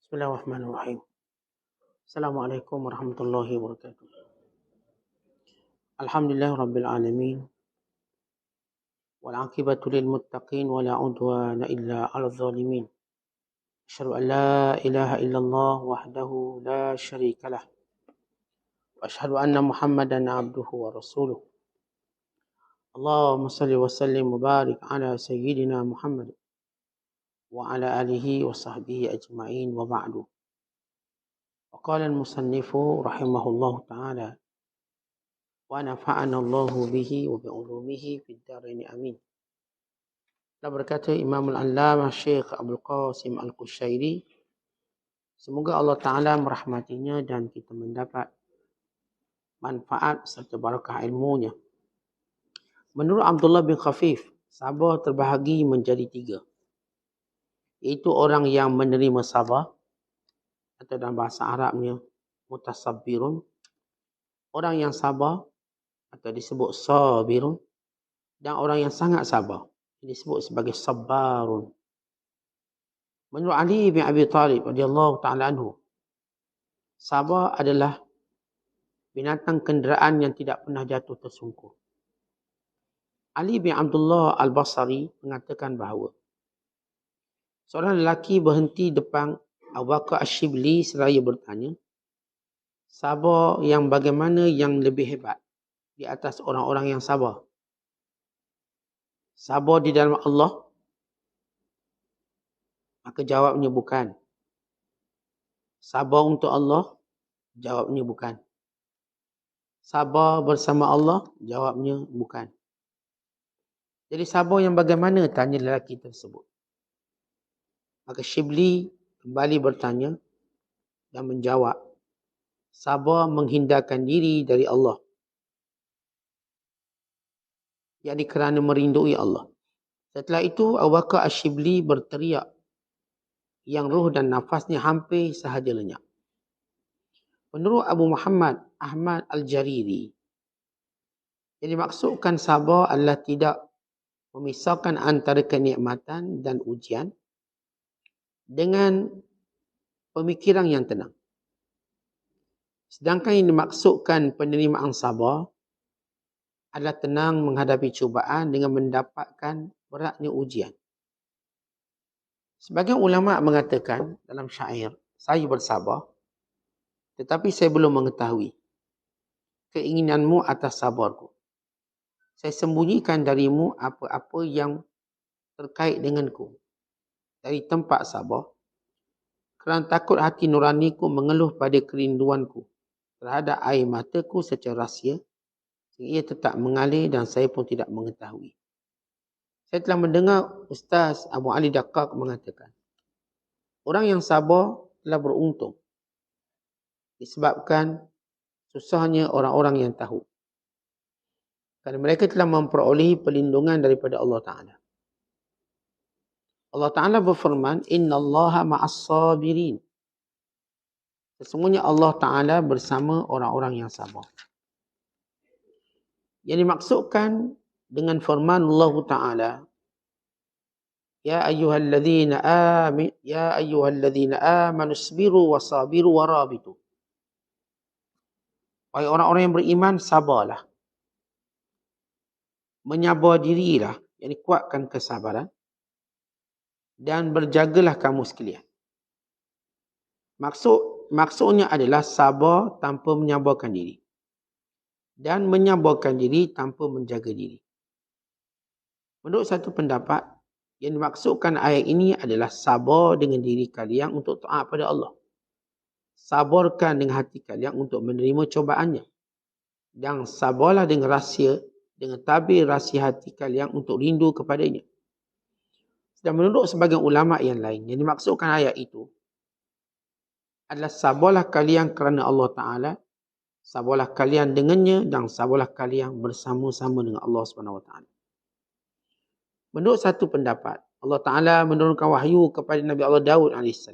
Bismillahirrahmanirrahim. Assalamualaikum warahmatullahi wabarakatuh. Alhamdulillah rabbil alamin. Wal aqibatu lil muttaqin wa la udwana illa 'alal zalimin. Asyhadu an la ilaha illallah wahdahu la syarika lah. Wa asyhadu anna Muhammadan 'abduhu wa rasuluh. Allahumma shalli wa sallim wa barik ala sayyidina Muhammad wa ala alihi wa sahbihi ajma'in wa ba'du. وقال المصنف رحمه الله تعالى ونفعنا الله به وبعلومه في الدارين آمين. Telah berkata Imam Al-Allamah Syekh Abdul Qasim Al-Qushayri, semoga Allah Ta'ala merahmatinya dan kita mendapat manfaat serta barakah ilmunya. Menurut Abdullah bin Khafif, sabar terbahagi menjadi 3, iaitu orang yang menerima sabar, atau dalam bahasa Arabnya mutasabbirun, orang yang sabar atau disebut sabirun, dan orang yang sangat sabar disebut sebagai sabarun. Menurut Ali bin Abi Talib radhiyallahu taala anhu, sabar adalah binatang kenderaan yang tidak pernah jatuh tersungkur. Ali bin Abdullah Al-Basri mengatakan bahawa seorang lelaki berhenti depan Abu Bakar Ash-Shibli seraya bertanya, sabar yang bagaimana yang lebih hebat di atas orang-orang yang sabar? Sabar di dalam Allah? Maka jawabnya bukan. Sabar untuk Allah? Jawabnya bukan. Sabar bersama Allah? Jawabnya bukan. Jadi sabar yang bagaimana? Tanya lelaki tersebut. Maka Shibli kembali bertanya dan menjawab, sabar menghindarkan diri dari Allah, yakni kerana merindui Allah. Setelah itu Abu Bakar Ash-Shibli berteriak yang ruh dan nafasnya hampir sahaja lenyap. Menurut Abu Muhammad Ahmad Al-Jariri, yang dimaksudkan sabar adalah tidak memisahkan antara kenikmatan dan ujian dengan pemikiran yang tenang. Sedangkan yang dimaksudkan penerimaan sabar adalah tenang menghadapi cubaan dengan mendapatkan beratnya ujian. Sebagian ulama mengatakan dalam syair, saya bersabar tetapi saya belum mengetahui keinginanmu atas sabarku. Saya sembunyikan darimu apa-apa yang terkait denganku dari tempat sabar, kerana takut hati nuraniku mengeluh pada kerinduanku terhadap air mataku secara rahsia, sehingga ia tetap mengalir dan saya pun tidak mengetahui. Saya telah mendengar Ustaz Abu Ali Daqqaq mengatakan, orang yang sabar telah beruntung disebabkan susahnya orang-orang yang tahu, kerana mereka telah memperolehi perlindungan daripada Allah Ta'ala. Allah Ta'ala berfirman, innallaha ma'as sabirin. Sesungguhnya Allah Ta'ala bersama orang-orang yang sabar. Yang dimaksudkan dengan firman Allah Ta'ala, Ya ayyuhalladzina amanu isbiru wa sabiru wa rabitu. Wahai orang-orang yang beriman, sabarlah. Menyabar dirilah, yang kuatkan kesabaran, dan berjagalah kamu sekalian. Maksudnya adalah sabar tanpa menyabarkan diri, dan menyabarkan diri tanpa menjaga diri. Menurut satu pendapat, yang dimaksudkan ayat ini adalah sabar dengan diri kalian untuk taat pada Allah. Sabarkan dengan hati kalian untuk menerima cobaannya. Dan sabarlah dengan tabir rahsia hati kalian untuk rindu kepadanya. Dan menurut sebagian ulama yang lain, yang dimaksudkan ayat itu adalah sabarlah kalian kerana Allah Ta'ala, sabarlah kalian dengannya, dan sabarlah kalian bersama-sama dengan Allah SWT. Menurut satu pendapat, Allah Ta'ala menurunkan wahyu kepada Nabi Allah Daud AS.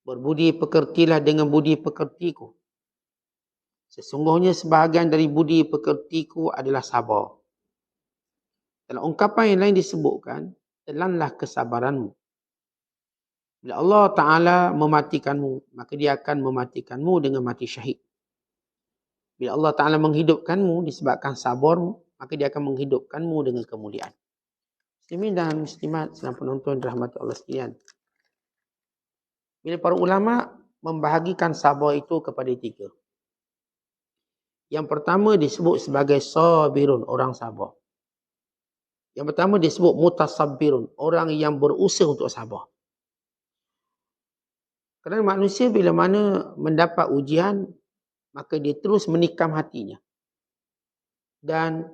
Berbudi pekertilah dengan budi pekertiku. Sesungguhnya sebahagian dari budi pekertiku adalah sabar. Dalam ungkapan yang lain disebutkan, telanlah kesabaranmu. Bila Allah Ta'ala mematikanmu, maka dia akan mematikanmu dengan mati syahid. Bila Allah Ta'ala menghidupkanmu disebabkan sabarmu, maka dia akan menghidupkanmu dengan kemuliaan. Muslimin dan muslimat sedang penonton rahmat Allah sekalian. Bila para ulama membahagikan sabar itu kepada 3. Yang pertama disebut sebagai sabirun, orang sabar. Yang pertama disebut mutasabbirun, orang yang berusaha untuk sabar. Kerana manusia bila mana mendapat ujian, maka dia terus menikam hatinya dan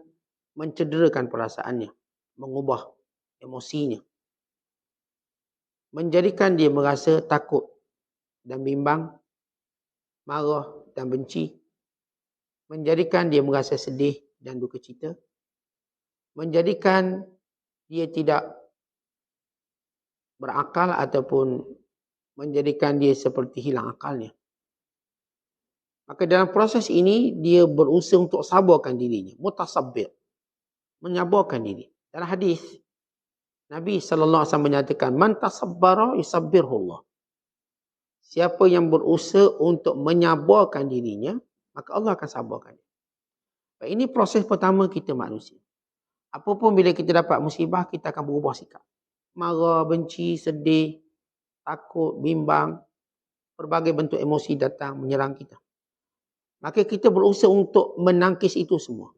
mencederakan perasaannya, mengubah emosinya, menjadikan dia merasa takut dan bimbang, marah dan benci, menjadikan dia merasa sedih dan duka cita, menjadikan dia tidak berakal ataupun menjadikan dia seperti hilang akalnya. Maka dalam proses ini, dia berusaha untuk sabarkan dirinya. Mutasabbir. Menyabarkan diri. Dalam hadis, Nabi SAW menyatakan, Man tasabbara yusabbirhullah. Siapa yang berusaha untuk menyabarkan dirinya, maka Allah akan sabarkan dia. Ini proses pertama kita manusia. Apapun bila kita dapat musibah, kita akan berubah sikap. Marah, benci, sedih, takut, bimbang. Berbagai bentuk emosi datang menyerang kita. Maka kita berusaha untuk menangkis itu semua.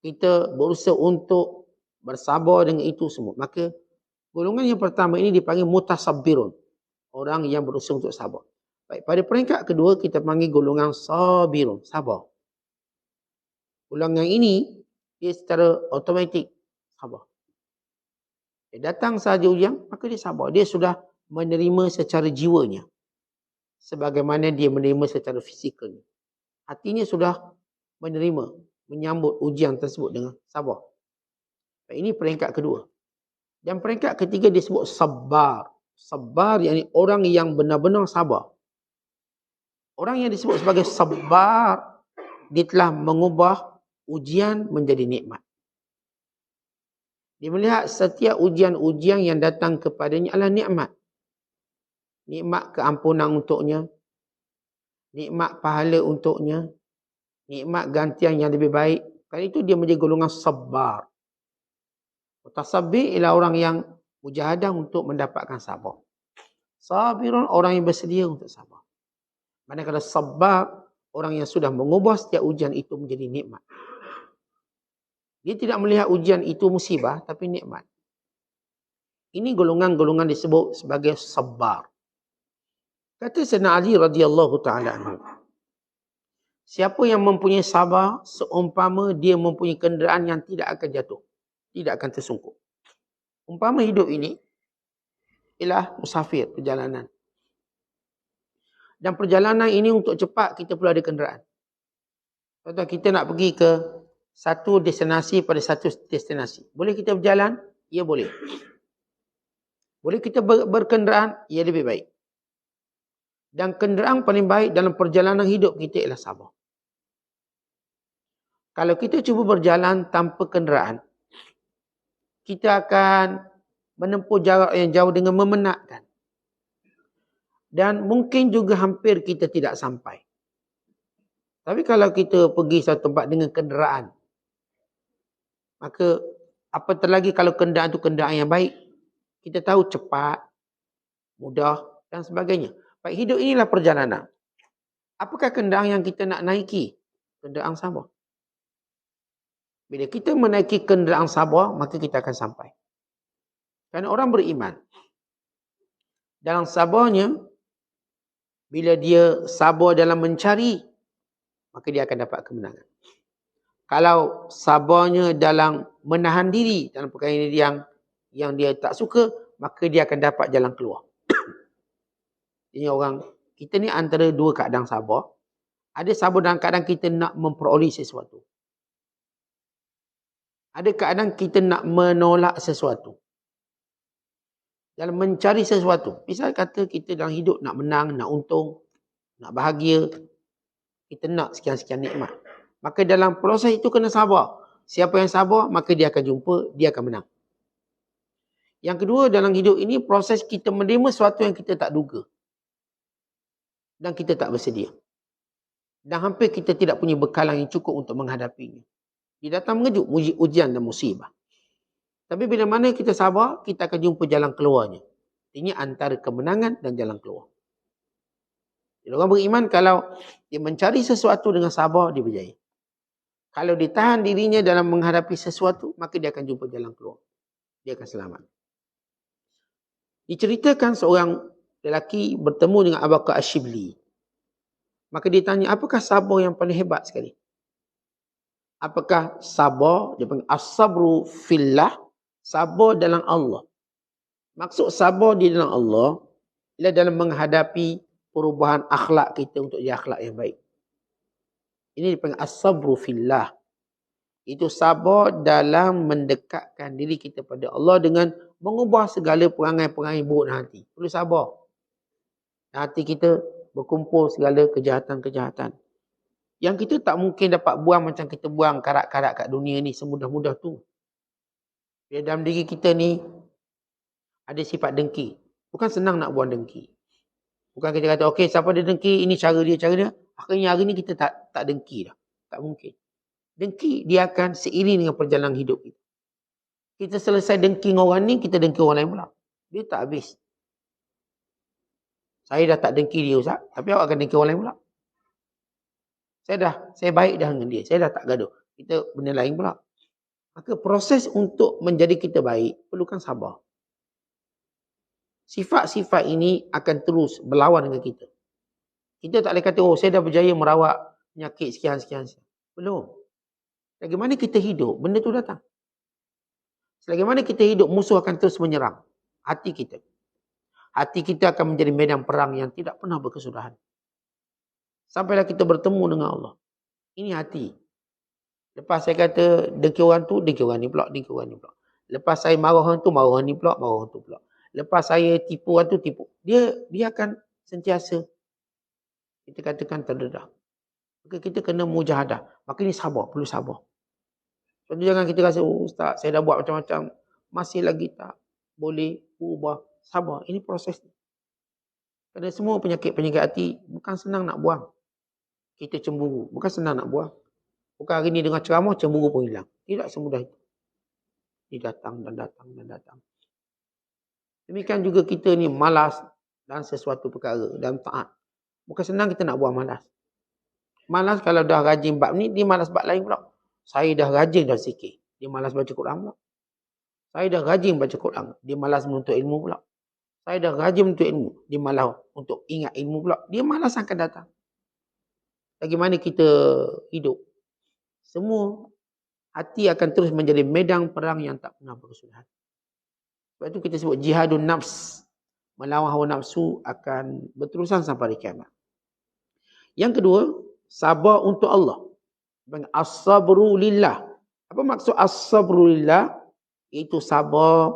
Kita berusaha untuk bersabar dengan itu semua. Maka golongan yang pertama ini dipanggil mutasabbirun. Orang yang berusaha untuk sabar. Baik, pada peringkat kedua kita panggil golongan sabirun, sabar. Golongan ini dia secara automatik sabar. Dia datang sahaja ujian, maka dia sabar. Dia sudah menerima secara jiwanya. Sebagaimana dia menerima secara fizikalnya. Hatinya sudah menerima, menyambut ujian tersebut dengan sabar. Ini peringkat kedua. Dan peringkat ketiga disebut sabar. Sabar yakni orang yang benar-benar sabar. Orang yang disebut sebagai sabar, dia telah mengubah ujian menjadi nikmat. Dia melihat setiap ujian-ujian yang datang kepadanya adalah nikmat. Nikmat keampunan untuknya, nikmat pahala untuknya, nikmat gantian yang lebih baik. Kerana itu dia menjadi golongan sabar. Mutasabbir ialah orang yang mujahadah untuk mendapatkan sabar. Sabirun, orang yang bersedia untuk sabar. Manakala sabar, orang yang sudah mengubah setiap ujian itu menjadi nikmat. Dia tidak melihat ujian itu musibah, tapi nikmat. Ini golongan-golongan disebut sebagai sabar. Kata Sayyidina Ali radhiyallahu ta'ala anhu, siapa yang mempunyai sabar, seumpama dia mempunyai kenderaan yang tidak akan jatuh, tidak akan tersungkur. Umpama hidup ini ialah musafir, perjalanan. Dan perjalanan ini untuk cepat kita perlu ada kenderaan. Contoh kita nak pergi ke satu destinasi pada satu destinasi. Boleh kita berjalan? Ya boleh. Boleh kita berkenderaan? Ya lebih baik. Dan kenderaan paling baik dalam perjalanan hidup kita ialah sabar. Kalau kita cuba berjalan tanpa kenderaan, kita akan menempuh jarak yang jauh dengan memenatkan. Dan mungkin juga hampir kita tidak sampai. Tapi kalau kita pergi satu tempat dengan kenderaan, maka apatah lagi kalau kenderaan itu kenderaan yang baik, kita tahu cepat, mudah dan sebagainya. Baik, hidup inilah perjalanan. Apakah kenderaan yang kita nak naiki? Kenderaan sabar. Bila kita menaiki kenderaan sabar, maka kita akan sampai. Kerana orang beriman, dalam sabarnya, bila dia sabar dalam mencari, maka dia akan dapat kemenangan. Kalau sabarnya dalam menahan diri dalam perkara yang dia tak suka, maka dia akan dapat jalan keluar. Jadi orang, kita ni antara dua keadaan sabar. Ada sabar dalam keadaan kita nak memperoleh sesuatu. Ada keadaan kita nak menolak sesuatu. Dalam mencari sesuatu. Misal kata kita dalam hidup nak menang, nak untung, nak bahagia. Kita nak sekian-sekian nikmat. Maka dalam proses itu kena sabar. Siapa yang sabar, maka dia akan jumpa, dia akan menang. Yang kedua, dalam hidup ini proses kita menerima sesuatu yang kita tak duga. Dan kita tak bersedia. Dan hampir kita tidak punya bekalan yang cukup untuk menghadapinya. Dia datang mengejut, ujian dan musibah. Tapi bila mana kita sabar, kita akan jumpa jalan keluarnya. Ini antara kemenangan dan jalan keluar. Jadi orang beriman kalau dia mencari sesuatu dengan sabar, dia berjaya. Kalau ditahan dirinya dalam menghadapi sesuatu, maka dia akan jumpa jalan keluar. Dia akan selamat. Diceritakan seorang lelaki bertemu dengan Abu Bakar Ash-Shibli. Maka dia tanya, apakah sabar yang paling hebat sekali? Apakah sabar, dia panggil as-sabru fillah, sabar dalam Allah. Maksud sabar di dalam Allah ialah dalam menghadapi perubahan akhlak kita untuk jadi akhlak yang baik. Ini dipanggil as-sabru fillah. Itu sabar dalam mendekatkan diri kita pada Allah dengan mengubah segala perangai-perangai buruk dalam hati. Perlu sabar. Hati kita berkumpul segala kejahatan-kejahatan. Yang kita tak mungkin dapat buang macam kita buang karat-karat kat dunia ni semudah-mudah tu. Bila dalam diri kita ni ada sifat dengki. Bukan senang nak buang dengki. Bukan kita kata, okey, siapa dia dengki, ini cara dia. Akhirnya hari ni kita tak dengki dah. Tak mungkin. Dengki, dia akan seiring dengan perjalanan hidup kita. Kita selesai dengki dengan orang ni, kita dengki orang lain pula. Dia tak habis. Saya dah tak dengki dia, Ustaz. Tapi awak akan dengki orang lain pula. Saya baik dah dengan dia. Saya dah tak gaduh. Kita benda lain pula. Maka proses untuk menjadi kita baik, perlukan sabar. Sifat-sifat ini akan terus berlawan dengan kita. Kita tak boleh kata, oh saya dah berjaya merawat penyakit sekian. Belum. Selagi mana kita hidup, benda tu datang. Selagi mana kita hidup, musuh akan terus menyerang hati kita. Hati kita akan menjadi medan perang yang tidak pernah berkesudahan. Sampailah kita bertemu dengan Allah. Ini hati. Lepas saya kata dengki orang tu, dengki orang ni pula, dengki orang ni pula. Lepas saya marah orang tu, marah orang ni pula, marah orang tu pula. Lepas saya tipu orang tu, tipu. Dia akan sentiasa, kita katakan, terdedah. Maka kita kena mujahadah. Maka ini sabar, perlu sabar. Jadi jangan kita rasa, oh Ustaz, saya dah buat macam-macam, masih lagi tak boleh ubah. Sabar, ini proses. Kerana semua penyakit-penyakit hati bukan senang nak buang. Kita cemburu, bukan senang nak buang. Bukan hari ni dengan ceramah, cemburu pun hilang. Tidak semudah itu. Dia datang dan datang dan datang. Demikian juga kita ni malas dalam sesuatu perkara, dalam taat. Bukan senang kita nak buang malas. Malas kalau dah rajin bab ni, dia malas bab lain pula. Saya dah rajin dah zikir, dia malas baca Quran pula. Saya dah rajin baca Quran, dia malas menuntut ilmu pula. Saya dah rajin menuntut ilmu, dia malas untuk ingat ilmu pula. Dia malas akan datang. Bagaimana kita hidup? Semua hati akan terus menjadi medan perang yang tak pernah berkesudahan. Sebab itu kita sebut jihadun nafs. Melawan hawa nafsu akan berterusan sampai hari kiamat. Yang kedua, sabar untuk Allah. As-sabru lillah. Apa maksud as-sabru lillah? Itu sabar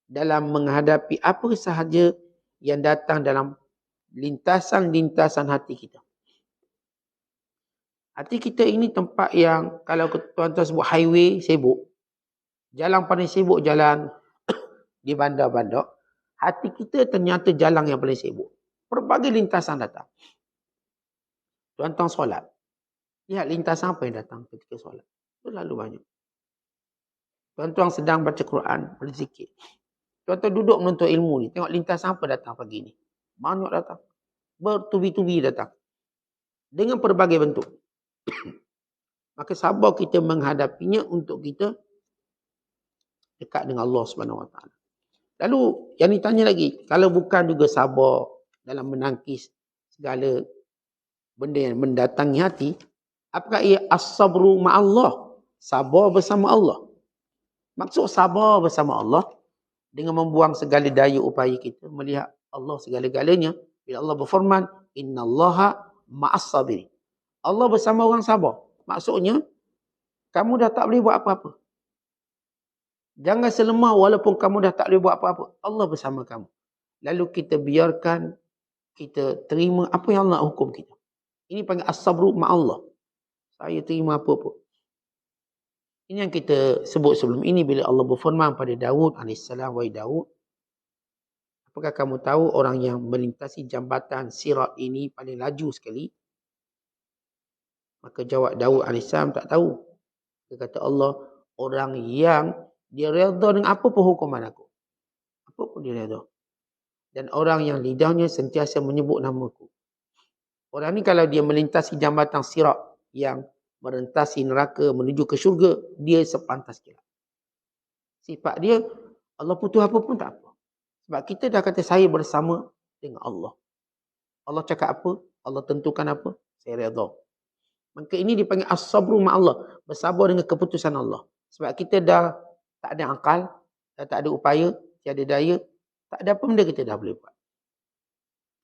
dalam menghadapi apa sahaja yang datang dalam lintasan-lintasan hati kita. Hati kita ini tempat yang, kalau tuan-tuan sebut highway, sibuk. Jalan paling sibuk, jalan di bandar-bandar. Hati kita ternyata jalan yang paling sibuk. Berbagai lintasan datang. Tuan-tuan solat. Lihat lintasan apa yang datang ketika solat. Terlalu banyak. Tuan-tuan sedang baca Quran, berzikir. Tuan-tuan duduk menuntut ilmu ni. Tengok lintasan apa datang pagi ni. Banyak datang. Bertubi-tubi datang. Dengan pelbagai bentuk. Maka sabar kita menghadapinya untuk kita dekat dengan Allah SWT. Lalu yang ditanya lagi, kalau bukan juga sabar dalam menangkis segala benda yang mendatangi hati, apakah ia as-sabru ma'allah? Sabar bersama Allah. Maksud sabar bersama Allah dengan membuang segala daya upaya kita melihat Allah segala-galanya. Bila Allah berfirman, innallaha ma'as-sabirin. Allah bersama orang sabar. Maksudnya, kamu dah tak boleh buat apa-apa. Jangan selemah walaupun kamu dah tak boleh buat apa-apa. Allah bersama kamu. Lalu kita biarkan, kita terima apa yang Allah hukum kita. Ini panggil as-sabru ma'allah. Saya terima apa-apa. Ini yang kita sebut sebelum ini bila Allah berfirman pada Daud alaihissalam, wahai Daud, apakah kamu tahu orang yang melintasi jambatan sirat ini paling laju sekali? Maka jawab Daud alaihissalam, tak tahu. Dia kata Allah, orang yang dia redha dengan apa pun hukuman aku. Apa pun dia redha. Dan orang yang lidahnya sentiasa menyebut namaku. Orang ni kalau dia melintasi jambatan sirat yang merentasi neraka menuju ke syurga, dia sepantas kira. Sifat dia, Allah putus apa pun tak apa. Sebab kita dah kata saya bersama dengan Allah. Allah cakap apa, Allah tentukan apa, saya redha. Maka ini dipanggil as-sabru ma'allah, bersabar dengan keputusan Allah. Sebab kita dah tak ada akal, dah tak ada upaya, tiada daya, tak ada apa benda kita dah boleh buat.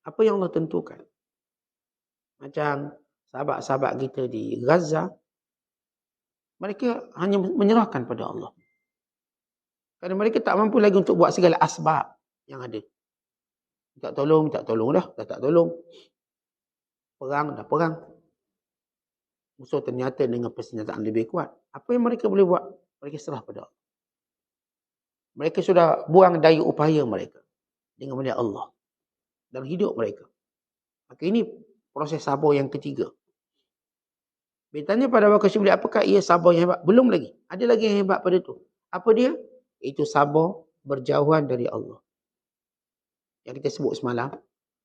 Apa yang Allah tentukan. Macam sahabat-sahabat kita di Gaza, mereka hanya menyerahkan pada Allah. Kerana mereka tak mampu lagi untuk buat segala asbab yang ada. Minta tolong dah tak tolong. Perang, dah perang. Musuh ternyata dengan persenjataan lebih kuat. Apa yang mereka boleh buat? Mereka serah pada Allah. Mereka sudah buang daya upaya mereka dengan melihat Allah dalam hidup mereka. Maka ini proses sabar yang ketiga. Bertanya pada Abu Qasim, apakah ia sabar yang hebat? Belum lagi. Ada lagi yang hebat pada tu. Apa dia? Itu sabar berjauhan dari Allah. Yang kita sebut semalam,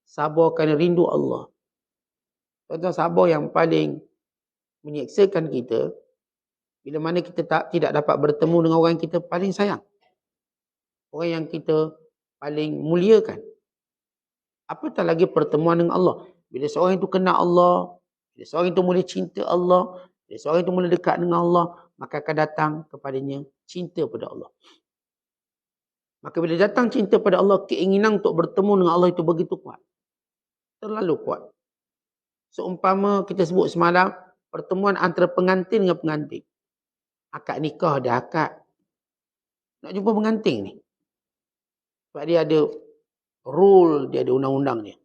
sabar kerana rindu Allah. Contoh sabar yang paling menyeksakan kita, bila mana kita tidak dapat bertemu dengan orang yang kita paling sayang. Orang yang kita paling muliakan. Apatah lagi pertemuan dengan Allah. Bila seorang itu kenal Allah, bila seorang itu mula cinta Allah, bila seorang itu mula dekat dengan Allah, maka akan datang kepadanya cinta pada Allah. Maka bila datang cinta pada Allah, keinginan untuk bertemu dengan Allah itu begitu kuat. Terlalu kuat. Seumpama kita sebut semalam, pertemuan antara pengantin dengan pengantin. Akad nikah dah akad. Nak jumpa pengantin ni. Sebab dia ada rule, dia ada undang-undang dia.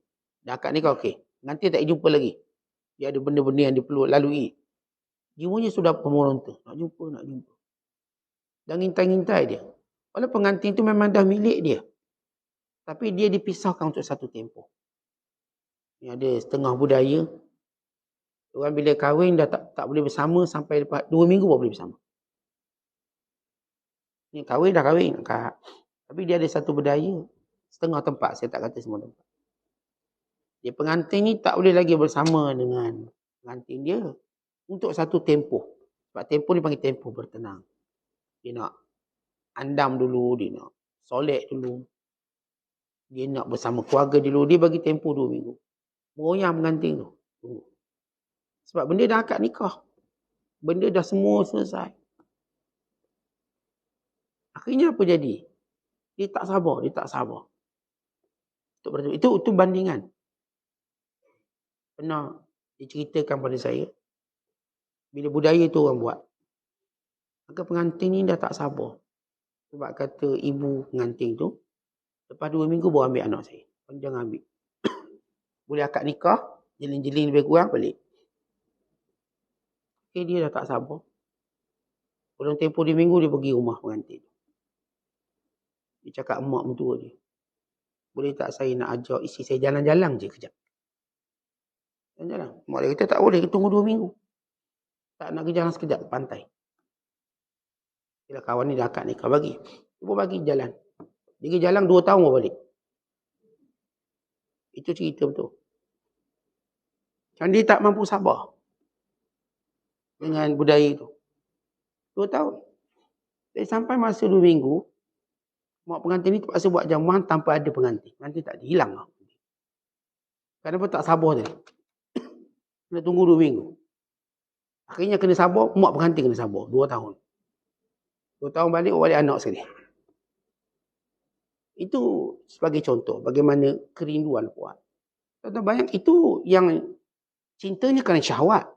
Dah akad nikah, okey. Nanti tak jumpa lagi. Dia ada benda-benda yang dia perlu lalui. Jiwanya sudah pemeronta. Nak jumpa. Dan ngintai-ngintai dia. Oleh pengantin itu memang dah milik dia. Tapi dia dipisahkan untuk satu tempoh. Ini ada setengah budaya. Orang bila kahwin dah tak boleh bersama sampai lepas 2 minggu baru boleh bersama. Ni kahwin dah kahwin. Tapi dia ada satu budaya. Setengah tempat, saya tak kata semua tempat. Dia pengantin ni tak boleh lagi bersama dengan pengantin dia. Untuk satu tempoh. Sebab tempoh ni panggil tempoh bertenang. Dia nak andam dulu, dia nak solek dulu. Dia nak bersama keluarga dulu. Dia bagi tempoh 2 minggu. Meroyang pengantin tu. Tunggu. Sebab benda dah akad nikah. Benda dah semua selesai. Akhirnya apa jadi? Dia tak sabar. Itu bandingan. Pernah diceritakan pada saya. Bila budaya tu orang buat. Maka pengantin ni dah tak sabar. Sebab kata ibu pengantin tu, lepas 2 minggu baru ambil anak saya. Jangan ambil. Boleh akad nikah, jeling-jeling lebih kurang, balik. Okay, dia dah tak sabar. Dalam tempoh 2 minggu dia pergi rumah pengantin. Dia cakap emak mentua dia. Boleh tak saya nak ajak isteri saya jalan-jalan je kejap. Jalan-jalan. Mak dia kata tak boleh, kita tunggu 2 minggu. Tak nak pergi jalan sekejap ke pantai. Bila kawan ni dah akad nikah bagi. Dia pun bagi jalan. Dia pergi jalan 2 tahun baru balik. Itu cerita betul. Kan dia tak mampu sabar. Dengan budaya itu. 2 tahun. Jadi sampai masa 2 minggu. Mak pengantin ni terpaksa buat jamuan tanpa ada pengantin. Nanti tak hilang lah. Kenapa tak sabar tadi? Kena tunggu 2 minggu. Akhirnya kena sabar. Mak pengantin kena sabar. 2 tahun. 2 tahun balik anak sekali. Itu sebagai contoh bagaimana kerinduan kuat. Tuan-tuan bayang itu yang cintanya kerana syahwat.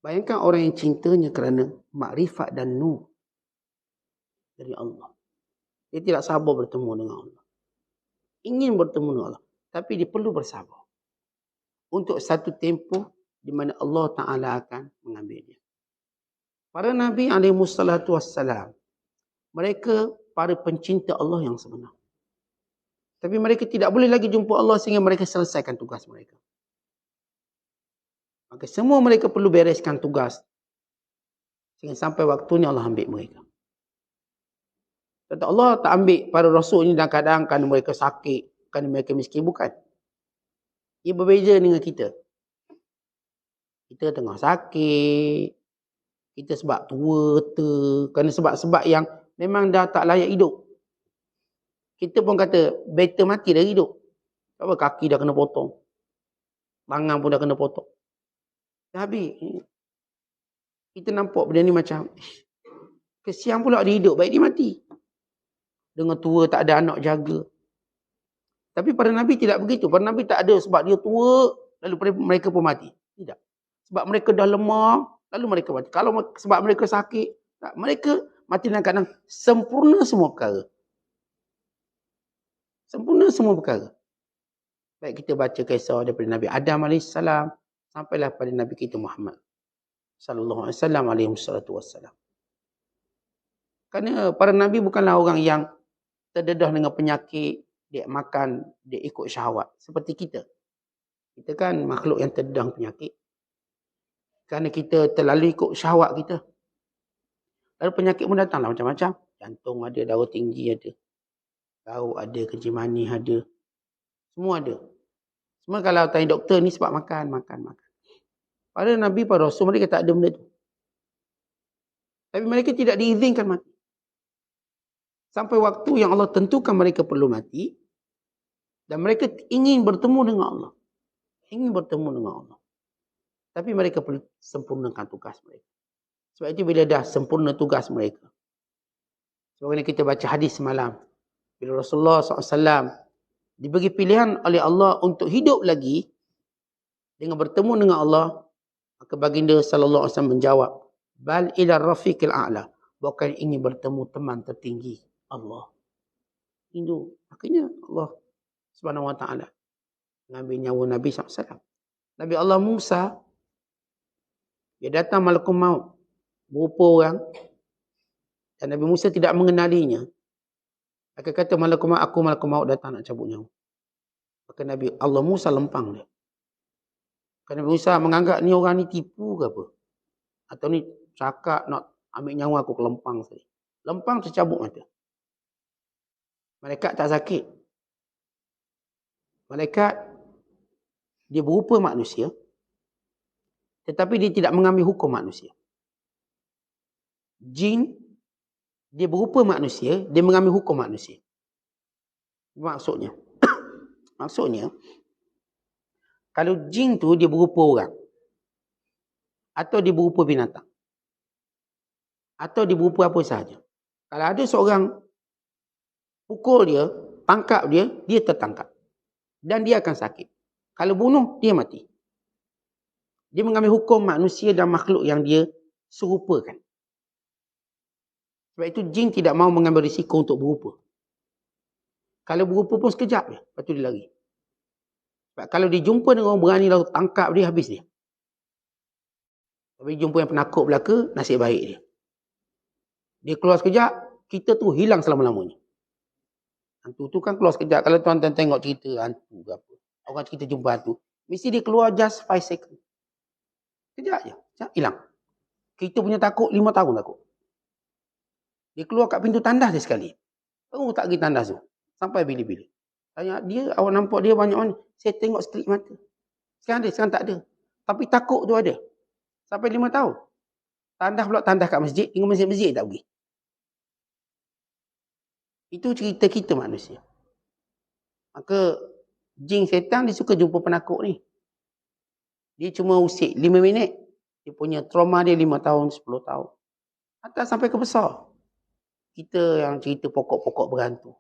Bayangkan orang yang cintanya kerana makrifat dan nur dari Allah. Dia tidak sabar bertemu dengan Allah. Ingin bertemu dengan Allah. Tapi dia perlu bersabar. Untuk satu tempoh di mana Allah Ta'ala akan mengambil dia. Para Nabi alaihissalatu wassalam, mereka para pencinta Allah yang sebenar. Tapi mereka tidak boleh lagi jumpa Allah sehingga mereka selesaikan tugas mereka. Maka semua mereka perlu bereskan tugas. Sehingga sampai waktunya Allah ambil mereka. Kata Allah tak ambil para rasul ini kadang-kadang kerana mereka sakit, kerana mereka miskin. Bukan. Ia berbeza dengan kita. Kita tengah sakit. Kita sebab tua, kerana sebab-sebab yang memang dah tak layak hidup. Kita pun kata, better mati dari hidup. Apa kaki dah kena potong. Tangan pun dah kena potong. Dah habis. Kita nampak benda ni macam, kesian pula dia hidup, baik dia mati. Dengan tua, tak ada anak jaga. Tapi para Nabi tidak begitu. Para Nabi tak ada sebab dia tua, lalu mereka pun mati. Tidak. Sebab mereka dah lemah, lalu mereka mati. Kalau sebab mereka sakit, tak, mereka mati dalam keadaan sempurna semua perkara. Sempurna semua perkara. Baik kita baca kisah daripada Nabi Adam AS sampailah pada Nabi kita Muhammad sallallahu alaihi wasallam. Kerana para Nabi bukanlah orang yang terdedah dengan penyakit, dia makan, dia ikut syahwat. Seperti kita. Kita kan makhluk yang terdedah penyakit. Kerana kita terlalu ikut syahwat kita. Lalu penyakit pun datanglah macam-macam. Jantung ada, darah tinggi ada. Gauk ada, kencing manis ada. Semua ada. Semua kalau tanya doktor ni sebab makan. Para Nabi, para Rasul mereka tak ada benda tu. Tapi mereka tidak diizinkan mati. Sampai waktu yang Allah tentukan mereka perlu mati. Dan mereka ingin bertemu dengan Allah. Ingin bertemu dengan Allah. Tapi mereka perlu sempurnakan tugas mereka. Sebab itu bila dah sempurna tugas mereka. Sebagaimana kita baca hadis semalam. Bila Rasulullah SAW diberi pilihan oleh Allah untuk hidup lagi dengan bertemu dengan Allah, maka baginda sallallahu alaihi wasallam menjawab, bal ila rafiqil a'la, bukan ingin bertemu teman tertinggi Allah. Itu akhirnya Allah Subhanahu wa taala mengambil nyawa Nabi SAW. Nabi Allah Musa, dia datang malakul maut berupa orang dan Nabi Musa tidak mengenalinya. Maka kata malakul maut datang nak cabut nyawa. Maka Nabi Allah Musa lempang dia. Kerana Nabi Musa menganggap ni orang ni tipu ke apa? Atau ni cakap nak ambil nyawa aku, kelempang saja. Lempang tercabut mata. Malaikat tak sakit. Malaikat dia berupa manusia. Tetapi dia tidak mengambil hukum manusia. Jin dia berupa manusia, dia mengambil hukum manusia. Maksudnya, kalau jin tu dia berupa orang, atau dia berupa binatang, atau dia berupa apa sahaja. Kalau ada seorang pukul dia, tangkap dia, dia tertangkap. Dan dia akan sakit. Kalau bunuh, dia mati. Dia mengambil hukum manusia dan makhluk yang dia serupakan. Sebab itu jin tidak mahu mengambil risiko untuk berupa. Kalau berupa pun sekejap je, lepas tu dia lari. Sebab kalau dia jumpa dengan orang berani lalu tangkap dia, habis dia. Tapi jumpa yang penakut belaka, nasib baik dia. Dia keluar sekejap, kita tu hilang selama-lamanya. Hantu tu kan keluar sekejap. Kalau tuan-tuan tengok cerita hantu ke apa, orang cerita jumpa hantu, mesti dia keluar just 5 second. Sekejap je, hilang. Kita punya takut 5 tahun takut. Dia keluar kat pintu tandas dia sekali. Baru tak pergi tandas tu. Sampai bila-bila. Tanya dia, awak nampak dia banyak orang. Saya tengok sekelip mata. Sekarang tak ada. Tapi takut tu ada. Sampai 5 tahun. Tandas pula tandas kat masjid. Dengan masjid-masjid tak pergi. Itu cerita kita manusia. Maka jin setan dia suka jumpa penakut ni. Dia cuma usik 5 minit. Dia punya trauma dia 5 tahun, 10 tahun. Atau sampai ke besar. Kita yang cerita pokok-pokok berhantu.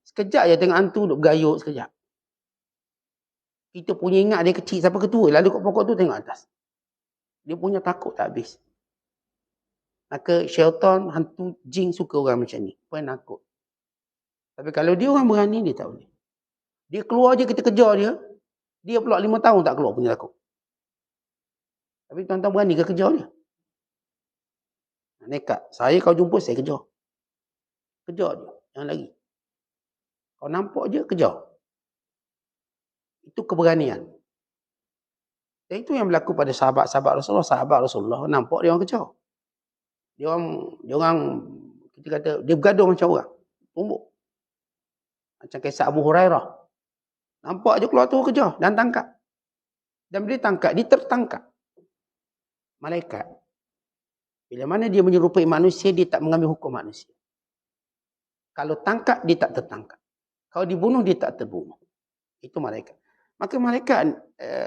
Sekejap je tengok hantu duk bergayut sekejap. Kita punya ingat dia kecil sampai ketua. Lalu kat pokok tu tengok atas. Dia punya takut tak habis. Maka syaitan, hantu, jin suka orang macam ni. Penakut. Tapi kalau dia orang berani, dia tak boleh. Dia keluar je kita kejar dia. Dia pula 5 tahun tak keluar punya takut. Tapi tuan-tuan berani ke kejar dia? Nekat. Saya kau jumpa, saya kejar. Kejar dia. Jangan lagi. Kau nampak je, kejar. Itu keberanian. Dan itu yang berlaku pada sahabat-sahabat Rasulullah. Sahabat Rasulullah nampak dia orang kejar. Dia orang kita kata, dia bergaduh macam orang. Tumbuk. Macam kisah Abu Hurairah. Nampak je keluar tu kejar dan tangkap. Dan bila tangkap, dia tertangkap. Malaikat. Bila mana dia menyerupai manusia, dia tak mengambil hukum manusia. Kalau tangkap, dia tak tertangkap. Kalau dibunuh, dia tak terbunuh. Itu malaikat. Maka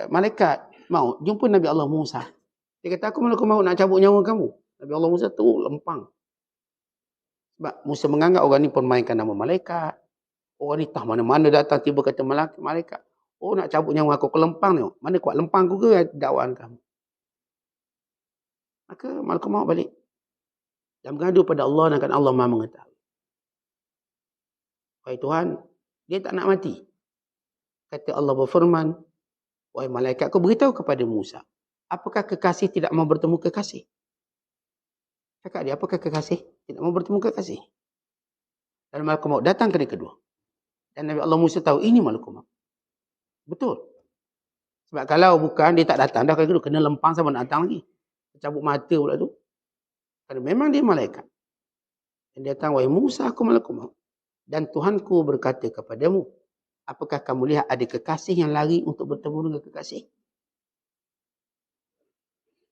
malaikat mau jumpa Nabi Allah Musa. Dia kata, aku mau nak cabut nyawa kamu. Nabi Allah Musa tu lempang. Sebab Musa menganggap orang ni permainkan nama malaikat. Orang ni tak mana-mana datang tiba kata malaikat. Oh, nak cabut nyawa aku ke lempang ni. Mana kuat lempang aku ke dakwaan kamu. Maka malaikat maut balik. Dan mengadu pada Allah dan Allah Maha mengetahui. Wahai Tuhan, dia tak nak mati. Kata Allah berfirman, wahai malaikat, kau beritahu kepada Musa, apakah kekasih tidak mau bertemu kekasih? Cakap dia, apakah kekasih tidak mau bertemu kekasih? Dan malaikat maut datang kali kedua. Dan Nabi Allah Musa tahu, ini malaikat maut. Betul. Sebab kalau bukan, dia tak datang. Dah kali kedua, kena lempang sama nak datang lagi. Cabut mata pula tu. Kerana memang dia malaikat. Dan dia datang, wahai Musa, aku malaikat maut. Dan Tuhanku berkata kepadamu, apakah kamu lihat ada kekasih yang lari untuk bertemu dengan kekasih?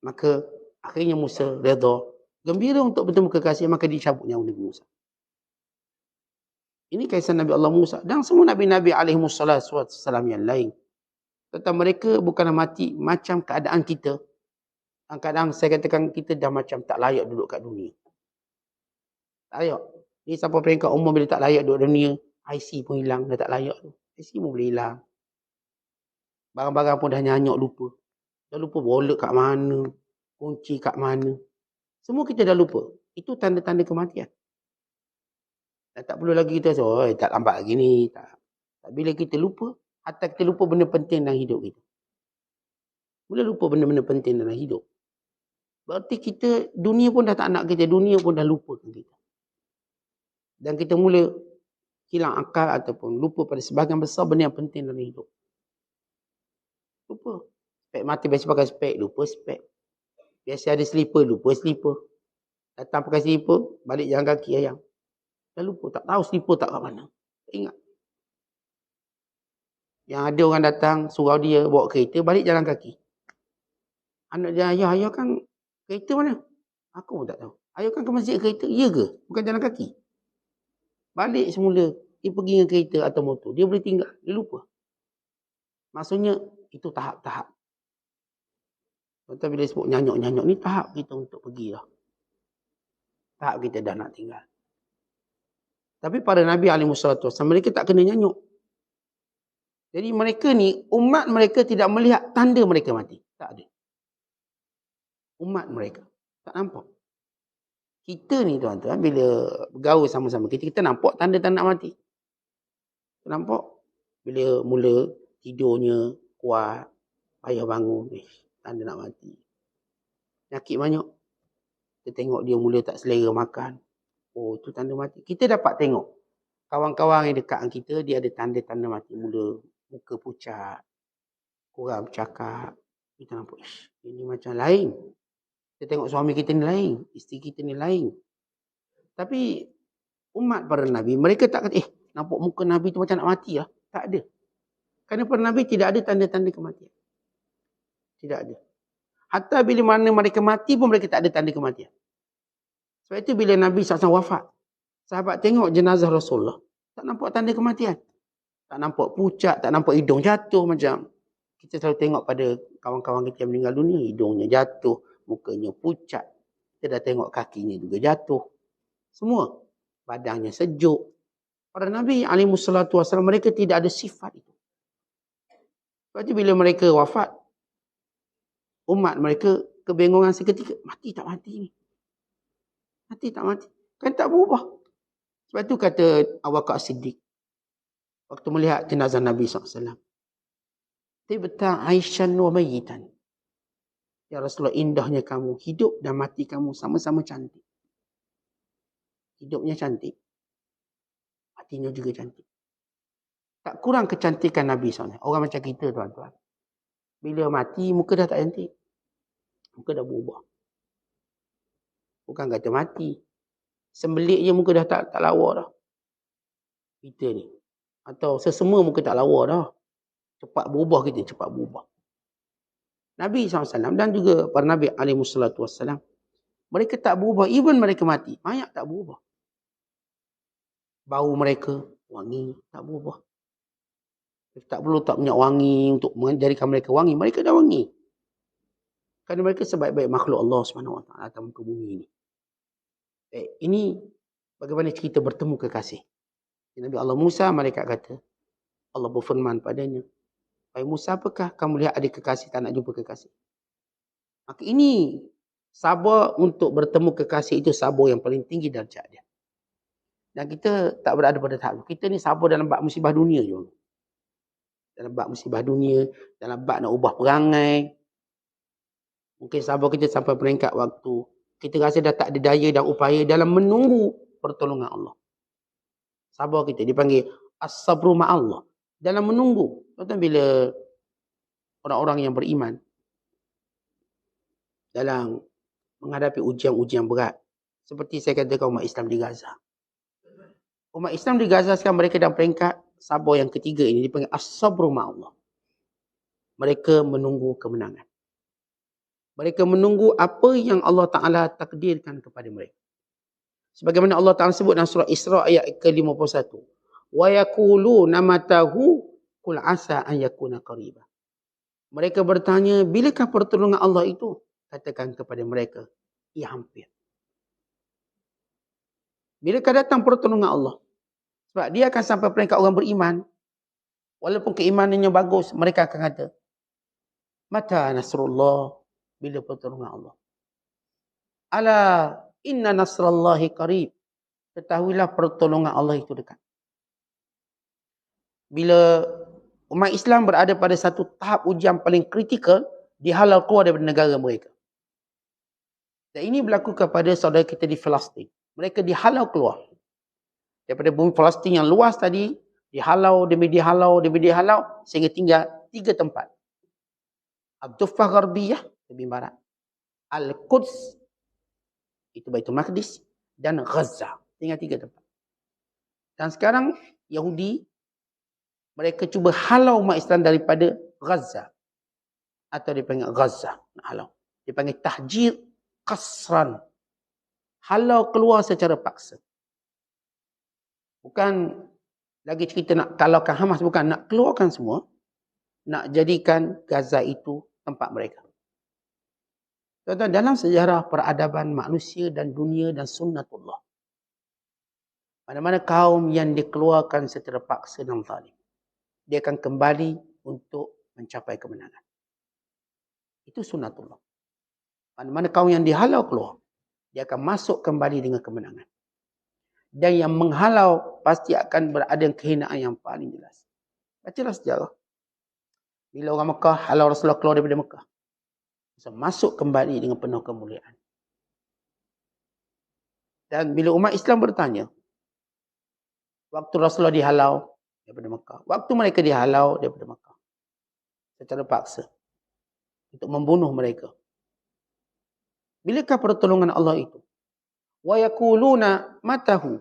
Maka akhirnya Musa redha, gembira untuk bertemu kekasih, maka dicabut nyawa Nabi Musa. Ini kisah Nabi Allah Musa dan semua Nabi-Nabi alaihimussalam yang lain. Tentang mereka bukanlah mati macam keadaan kita. Kadang-kadang saya katakan kita dah macam tak layak duduk kat dunia. Tak layak. Ni sampai peringkat umur bila tak layak duduk dunia, IC pun hilang, dah tak layak tu. IC pun boleh hilang. Barang-barang pun dah nyanyok lupa. Dah lupa wallet kat mana, kunci kat mana. Semua kita dah lupa. Itu tanda-tanda kematian. Dan tak perlu lagi kita oh, tak lambat lagi ni. Tak. Bila kita lupa, hatta kita lupa benda penting dalam hidup kita. Bila lupa benda-benda penting dalam hidup, berarti kita, dunia pun dah tak nak kita, dunia pun dah lupakan kita. Dan kita mula hilang akal ataupun lupa pada sebahagian besar benda yang penting dalam hidup. Lupa. Spek mata biasa pakai spek, lupa spek. Biasa ada slipper, lupa slipper. Datang pakai slipper, balik jalan kaki ayam. Dah lupa, tak tahu slipper tak kat mana. Tak ingat. Yang ada orang datang, surau dia bawa kereta, balik jalan kaki. Anak dia, ayah kan kereta mana? Aku pun tak tahu. Ayah kan ke masjid kereta, ya ke? Bukan jalan kaki. Balik semula, dia pergi dengan kereta atau motor. Dia boleh tinggal, dia lupa. Maksudnya, itu tahap-tahap. Contoh bila sebut nyanyok-nyanyok ni, tahap kita untuk pergi dah. Tahap kita dah nak tinggal. Tapi para Nabi alaihissalatu wassalam, mereka tak kena nyanyok. Jadi mereka ni, umat mereka tidak melihat tanda mereka mati. Tak ada. Umat mereka. Tak nampak. Kita ni tuan-tuan, bila bergaul sama-sama kita nampak tanda-tanda mati. Nampak? Bila mula tidurnya kuat, payah bangun, tanda nak mati. Nyakit banyak. Kita tengok dia mula tak selera makan. Oh, itu tanda mati. Kita dapat tengok. Kawan-kawan yang dekat dengan kita, dia ada tanda-tanda mati. Mula muka pucat, kurang bercakap. Kita nampak, ini macam lain. Kita tengok suami kita ni lain, isteri kita ni lain. Tapi umat para Nabi, mereka tak kata, nampak muka Nabi tu macam nak mati lah. Tak ada. Kerana para Nabi tidak ada tanda-tanda kematian. Tidak ada. Hatta bila mana mereka mati pun mereka tak ada tanda kematian. Sebab itu bila Nabi SAW wafat, sahabat tengok jenazah Rasulullah, tak nampak tanda kematian. Tak nampak pucat, tak nampak hidung jatuh macam. Kita selalu tengok pada kawan-kawan kita yang meninggal dunia, hidungnya jatuh, mukanya pucat. Kita dah tengok kakinya juga jatuh. Semua. Badannya sejuk. Para Nabi alaihissalatu wassalam, mereka tidak ada sifat itu. Sebab itu bila mereka wafat, umat mereka kebingungan seketika. Mati tak mati ni? Mati tak mati? Kan tak berubah. Sebab itu kata Abu Bakar Siddiq, waktu melihat jenazah Nabi SAW. Tibta aishan wa mayitan. Ya Rasulullah, indahnya kamu. Hidup dan mati kamu sama-sama cantik. Hidupnya cantik. Matinya juga cantik. Tak kurang kecantikan Nabi SAW. Orang macam kita tuan-tuan. Bila mati, muka dah tak cantik. Muka dah berubah. Bukan kata mati. Sembelit je muka dah tak lawa dah. Kita ni. Atau sesemua muka tak lawa dah. Cepat berubah kita, cepat berubah. Nabi SAW dan juga para Nabi SAW, mereka tak berubah. Even mereka mati, mayat tak berubah. Bau mereka wangi, tak berubah. Tak perlu tak minyak wangi untuk menjadikan mereka wangi. Mereka dah wangi. Kerana mereka sebaik-baik makhluk Allah SWT atas muka bumi ini. Ini bagaimana cerita bertemu kekasih. Nabi Allah Musa, malaikat kata, Allah berfirman padanya, "Wahai Musa, apakah kamu lihat ada kekasih tak nak jumpa kekasih?" Maka ini sabar untuk bertemu kekasih itu sabar yang paling tinggi darjat dia. Dan kita tak berada pada tahap. Kita ni sabar dalam bab musibah dunia je. Dalam bab musibah dunia, dalam bab nak ubah perangai. Mungkin sabar kita sampai peringkat waktu kita rasa dah tak ada daya dan upaya dalam menunggu pertolongan Allah. Sabar kita dipanggil as-sabru ma'allah. Dalam menunggu. Contoh bila orang-orang yang beriman dalam menghadapi ujian-ujian berat. Seperti saya katakan umat Islam di Gaza. Umat Islam di Gaza sekarang mereka dalam peringkat sabar yang ketiga ini dipanggil as-sabru ma'allah. Mereka menunggu kemenangan. Mereka menunggu apa yang Allah Ta'ala takdirkan kepada mereka. Sebagaimana Allah Ta'ala sebut dalam surah Isra ayat ke-51. وَيَقُولُونَ مَتَهُ قُلْ عَسَىٰ أَنْ يَكُونَ قَرِيبًا. Mereka bertanya, bilakah pertolongan Allah itu? Katakan kepada mereka, ia hampir. Bilakah datang pertolongan Allah? Sebab dia akan sampai peringkat orang beriman. Walaupun keimanannya bagus, mereka akan kata, mata nasrullah, bila pertolongan Allah. Ala inna nasrallahi qarib. Ketahuilah pertolongan Allah itu dekat. Bila umat Islam berada pada satu tahap ujian paling kritikal, dihalau keluar daripada negara mereka. Dan ini berlaku kepada saudara kita di Palestin. Mereka dihalau keluar. Daripada bumi Palestin yang luas tadi, dihalau, demi dihalau, sehingga tinggal 3 tempat. Ad-Duffah Gharbiyah, lebih barat. Al-Quds, itu Baitul Maqdis, dan Gaza. Tinggal 3 tempat. Dan sekarang Yahudi, mereka cuba halau umat Islam daripada Gaza. Atau dipanggil Gaza. Halau. Dipanggil tahjir qasran. Halau keluar secara paksa. Bukan lagi cerita nak kalaukan Hamas. Bukan, nak keluarkan semua. Nak jadikan Gaza itu tempat mereka. Tuan-tuan, dalam sejarah peradaban manusia dan dunia dan sunnatullah. Mana-mana kaum yang dikeluarkan secara paksa dan zalim, dia akan kembali untuk mencapai kemenangan. Itu sunnatullah. Mana-mana kaum yang dihalau keluar, dia akan masuk kembali dengan kemenangan. Dan yang menghalau pasti akan berada kehinaan yang paling jelas. Bacalah sejarah. Bila orang Mekah halau Rasulullah keluar daripada Mekah, masuk kembali dengan penuh kemuliaan. Dan bila umat Islam bertanya, waktu Rasulullah dihalau daripada Mekah, waktu mereka dihalau daripada Mekah secara paksa untuk membunuh mereka, bilakah pertolongan Allah itu? Wa yaquluna matahu.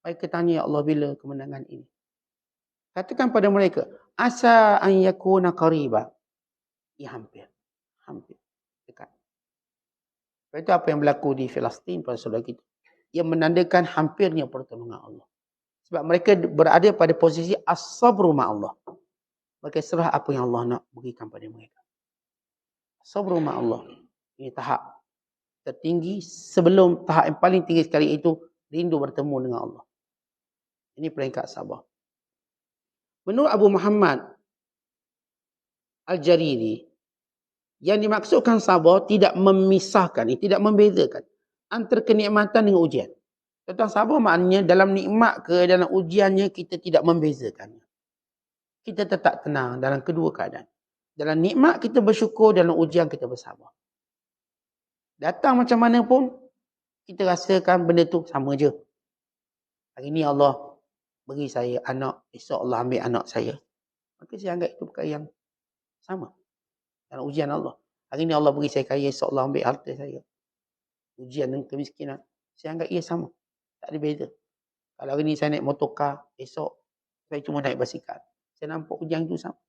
Mereka tanya, ya Allah, bila kemenangan ini? Katakan pada mereka, asa an yakuna qariba. Ya, hampir dekat. Itu apa yang berlaku di Palestin pada saudara kita, yang menandakan hampirnya pertolongan Allah. Sebab mereka berada pada posisi as-sabru ma'allah. Mereka serah apa yang Allah nak berikan pada mereka. Sabru ma'allah. Ini tahap tertinggi. Sebelum tahap yang paling tinggi sekali itu, rindu bertemu dengan Allah. Ini peringkat sabar. Menurut Abu Muhammad Al-Jariri, yang dimaksudkan sabar tidak memisahkan, tidak membezakan antara kenikmatan dengan ujian. Tentang sabar maknanya dalam nikmat ke dalam ujiannya kita tidak membezakannya. Kita tetap tenang dalam kedua keadaan. Dalam nikmat kita bersyukur, dalam ujian kita bersabar. Datang macam mana pun kita rasakan benda tu sama je. Hari ni Allah beri saya anak, esok Allah ambil anak saya. Maka saya anggap itu perkara yang sama. Dalam ujian Allah. Hari ni Allah beri saya kaya, esok Allah ambil harta saya. Ujian dan kemiskinan. Saya anggap ia sama. Tak ada beza. Kalau hari ni saya naik motorkar, esok saya cuma naik basikal. Saya nampak ujian itu sama.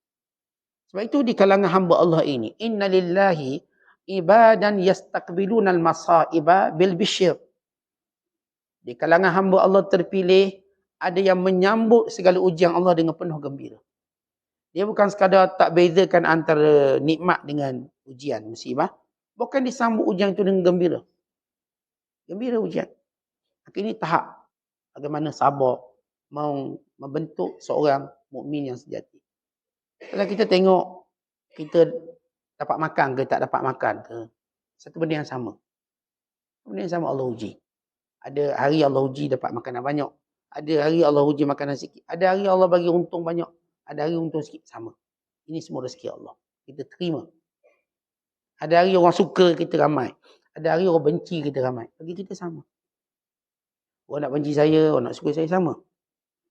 Sebab itu di kalangan hamba Allah ini, inna lillahi ibadan yastakbiluna al-masaiba bil bisyir. Di kalangan hamba Allah terpilih, ada yang menyambut segala ujian Allah dengan penuh gembira. Dia bukan sekadar tak bezakan antara nikmat dengan ujian, musibah. Bukan disambut ujian itu dengan gembira. Gembira ujian. Ini tahap bagaimana sabar mau membentuk seorang mukmin yang sejati. Kalau kita tengok, kita dapat makan ke tak dapat makan ke, satu benda yang sama. Benda yang sama Allah uji. Ada hari Allah uji dapat makanan banyak. Ada hari Allah uji makanan sikit. Ada hari Allah bagi untung banyak. Ada hari untung sikit, sama. Ini semua rezeki Allah. Kita terima. Ada hari orang suka kita ramai. Ada hari orang benci kita ramai. Bagi kita sama. Orang nak benci saya, orang nak suka saya, sama.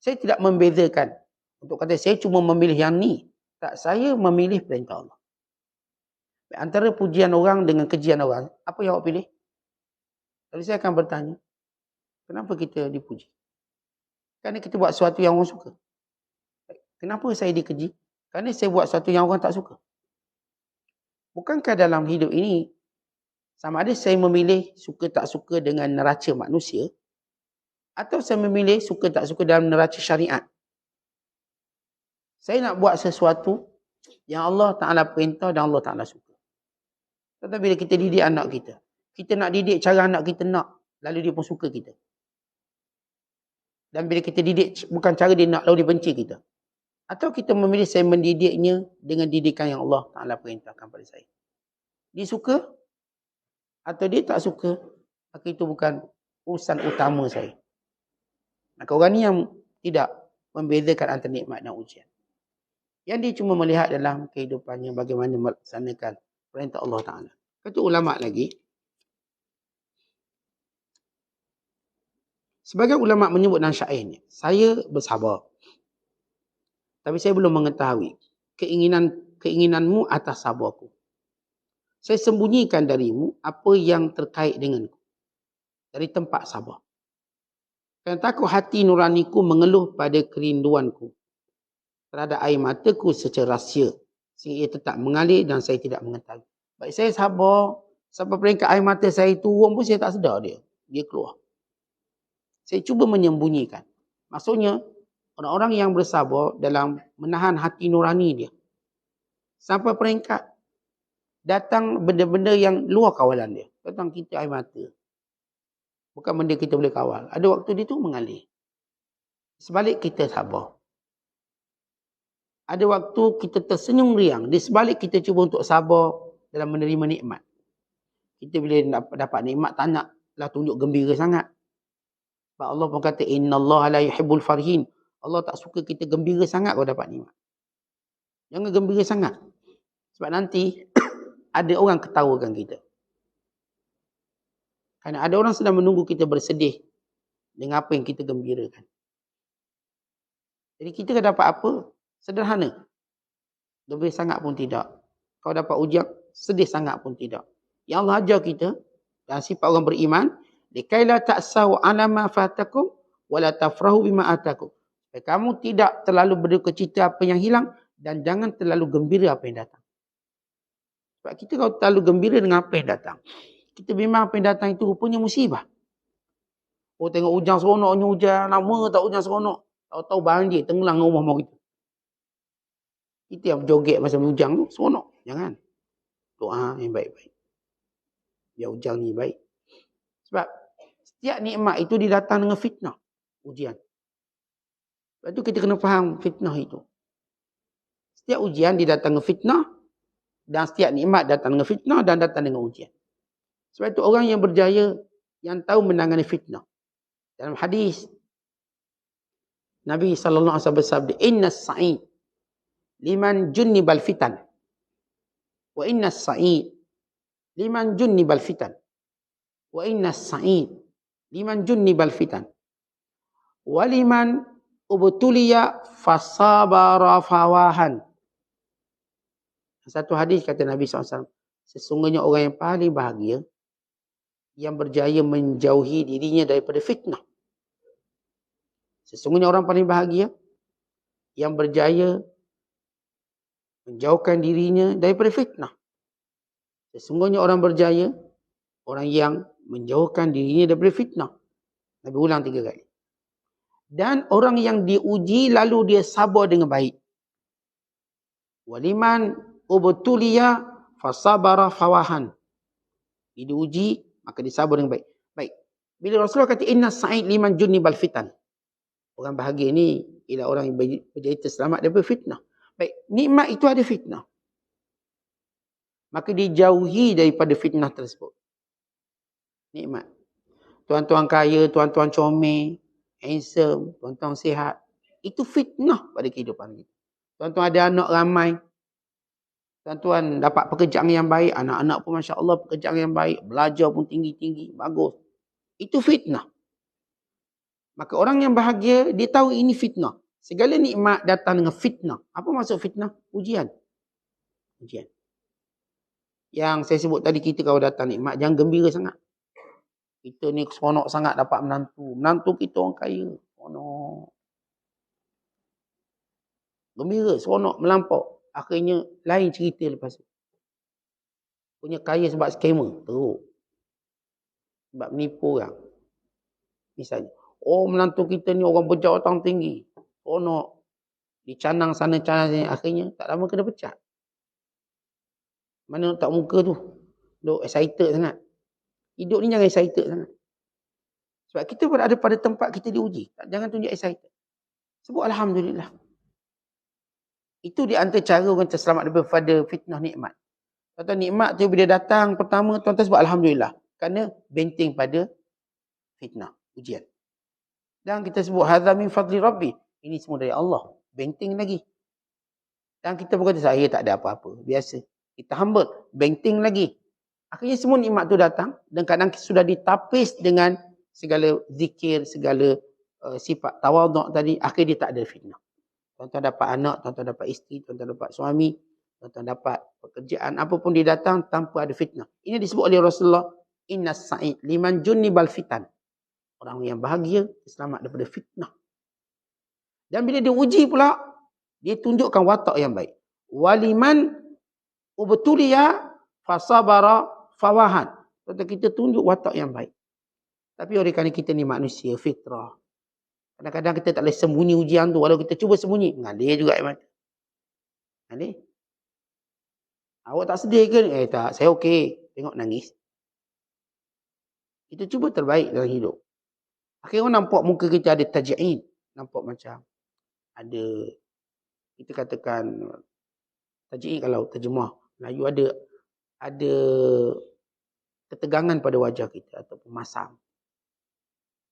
Saya tidak membezakan. Untuk kata saya cuma memilih yang ni. Tak, saya memilih perintah Allah. Antara pujian orang dengan kejian orang, apa yang awak pilih? Lalu saya akan bertanya, kenapa kita dipuji? Kerana kita buat sesuatu yang orang suka. Kenapa saya dikeji? Kerana saya buat sesuatu yang orang tak suka. Bukankah dalam hidup ini, sama ada saya memilih suka tak suka dengan neraca manusia, atau saya memilih suka tak suka dalam neraca syariat. Saya nak buat sesuatu yang Allah Ta'ala perintah dan Allah Ta'ala suka. Tetapi bila kita didik anak kita, kita nak didik cara anak kita nak, lalu dia pun suka kita. Dan bila kita didik bukan cara dia nak, lalu dia benci kita. Atau kita memilih saya mendidiknya dengan didikan yang Allah Ta'ala perintahkan pada saya. Dia suka atau dia tak suka, maka itu bukan urusan utama saya. Maka orang ni yang tidak membezakan antara nikmat dan ujian. Yang dia cuma melihat dalam kehidupannya bagaimana melaksanakan perintah Allah Ta'ala. Kata ulama' lagi, sebagai ulama' menyebut dalam syairnya, saya bersabar. Tapi saya belum mengetahui keinginanmu atas sabarku. Saya sembunyikan darimu apa yang terkait denganku. Dari tempat sabar. Kerana takut hati nuraniku mengeluh pada kerinduanku terhadap air mataku secara rahsia. Sehingga ia tetap mengalir dan saya tidak mengetahui. Baik, saya sabar. Sampai peringkat air mata saya turun pun saya tak sedar dia. Dia keluar. Saya cuba menyembunyikan. Maksudnya, orang-orang yang bersabar dalam menahan hati nurani dia. Sampai peringkat datang benda-benda yang luar kawalan dia. Datang kita air mata. Bukan benda kita boleh kawal. Ada waktu dia tu mengalir. Sebalik kita sabar. Ada waktu kita tersenyum riang. Di sebalik kita cuba untuk sabar dalam menerima nikmat. Kita bila dapat nikmat tak naklah tunjuk gembira sangat. Sebab Allah pun kata, innallaha la yuhibbul farihin. Allah tak suka kita gembira sangat kalau dapat nikmat. Jangan gembira sangat. Sebab nanti ada orang ketawakan kita. Kerana ada orang sedang menunggu kita bersedih dengan apa yang kita gembirakan. Jadi kita dapat apa? Sederhana. Gembira sangat pun tidak. Kalau dapat ujian, sedih sangat pun tidak. Yang Allah ajar kita, dan sifat orang beriman, likaila ta'saw 'ala ma fatakum wa la tafrahu bima atakum. Kamu tidak terlalu berdukacita apa yang hilang dan jangan terlalu gembira apa yang datang. Sebab kita kalau terlalu gembira dengan apa yang datang, kita memang apa yang datang itu rupanya musibah. Oh, tengok hujan seronoknya hujan, lama tak hujan seronok. Tahu-tahu banjir, tenggelam rumah-rumah kita. Kita yang berjoget masa hujan tu, seronok. Jangan. Doa yang baik-baik. Biar hujan ni baik. Sebab setiap nikmat itu didatang dengan fitnah. Ujian. Sebab itu kita kena faham fitnah itu. Setiap ujian didatang dengan fitnah. Dan setiap nikmat datang dengan fitnah dan datang dengan ujian. Sebab itu orang yang berjaya, yang tahu menangani fitnah. Dalam hadis, Nabi SAW bersabda, inna sa'id liman junnibal fitan. Wa inna sa'id liman junnibal fitan. Wa inna sa'id liman junnibal fitan. Waliman ubtuliya fasabara fawahan. Satu hadis kata Nabi SAW, sesungguhnya orang yang paling bahagia, yang berjaya menjauhi dirinya daripada fitnah. Sesungguhnya orang paling bahagia, yang berjaya menjauhkan dirinya daripada fitnah. Sesungguhnya orang berjaya, orang yang menjauhkan dirinya daripada fitnah. Nabi ulang 3 kali. Dan orang yang diuji lalu dia sabar dengan baik. Waliman ubtuliya fasabara fawahan. Dia diuji, maka dia sabar dengan baik. Baik. Bila Rasulullah kata inna sa'id liman junnibal fitan. Orang bahagia ni ialah orang yang berjaya terselamat daripada fitnah. Baik, nikmat itu ada fitnah. Maka dijauhi daripada fitnah tersebut. Nikmat. Tuan-tuan kaya, tuan-tuan comel, handsome, tuan-tuan sihat. Itu fitnah pada kehidupan kita. Tuan-tuan ada anak ramai. Tuan-tuan dapat pekerjaan yang baik. Anak-anak pun Masya Allah pekerjaan yang baik. Belajar pun tinggi-tinggi. Bagus. Itu fitnah. Maka orang yang bahagia, dia tahu ini fitnah. Segala nikmat datang dengan fitnah. Apa maksud fitnah? Ujian. Ujian. Yang saya sebut tadi, kita kalau datang nikmat, jangan gembira sangat. Kita ni seronok sangat dapat menantu. Menantu kita orang kaya. Seronok. Gembira, seronok, melampau. Akhirnya lain cerita lepas tu. Punya kaya sebab scammer. Teruk. Sebab menipu orang. Misalnya. Oh, menantu kita ni orang berjawatan tinggi. Seronok. Dicanang sana, canang sini. Akhirnya tak lama kena pecat. Mana tak muka tu. Duk excited sangat. Hidup ni jangan excited sangat. Sebab kita berada pada tempat kita diuji. Jangan tunjuk excited. Sebut Alhamdulillah. Itu di antara cara orang terselamat daripada fitnah nikmat. Tuan-tuan, nikmat tu bila datang pertama, tuan-tuan sebut Alhamdulillah. Kerana benteng pada fitnah, ujian. Dan kita sebut hadza min fadli rabbi. Ini semua dari Allah. Benteng lagi. Dan kita berkata saya tak ada apa-apa. Biasa. Kita humble. Benteng lagi. Akhirnya semua nikmat tu datang. Dan kadang sudah ditapis dengan segala zikir, segala sifat tawaduk tadi. Akhirnya dia tak ada fitnah. Tuan-tuan dapat anak, tuan-tuan dapat isteri, tuan-tuan dapat suami, tuan-tuan dapat pekerjaan. Apapun dia datang tanpa ada fitnah. Ini disebut oleh Rasulullah. Inna sa'id liman junnibal fitan. Orang yang bahagia, selamat daripada fitnah. Dan bila dia uji pula, dia tunjukkan watak yang baik. Waliman ubtuliya fasabara fawahan. Tentu kita tunjuk watak yang baik. Tapi oleh kerana kita ni manusia, fitrah. Kadang-kadang kita tak boleh sembunyi ujian tu. Walau kita cuba sembunyi, ngalir juga air mata. Ngalir. Awak tak sedih ke? Tak, saya okey. Tengok nangis. Kita cuba terbaik dalam hidup. Akhirnya orang nampak muka kita ada taj'in. Nampak macam ada, kita katakan, taj'in kalau terjemah Melayu ada ketegangan pada wajah kita ataupun masam.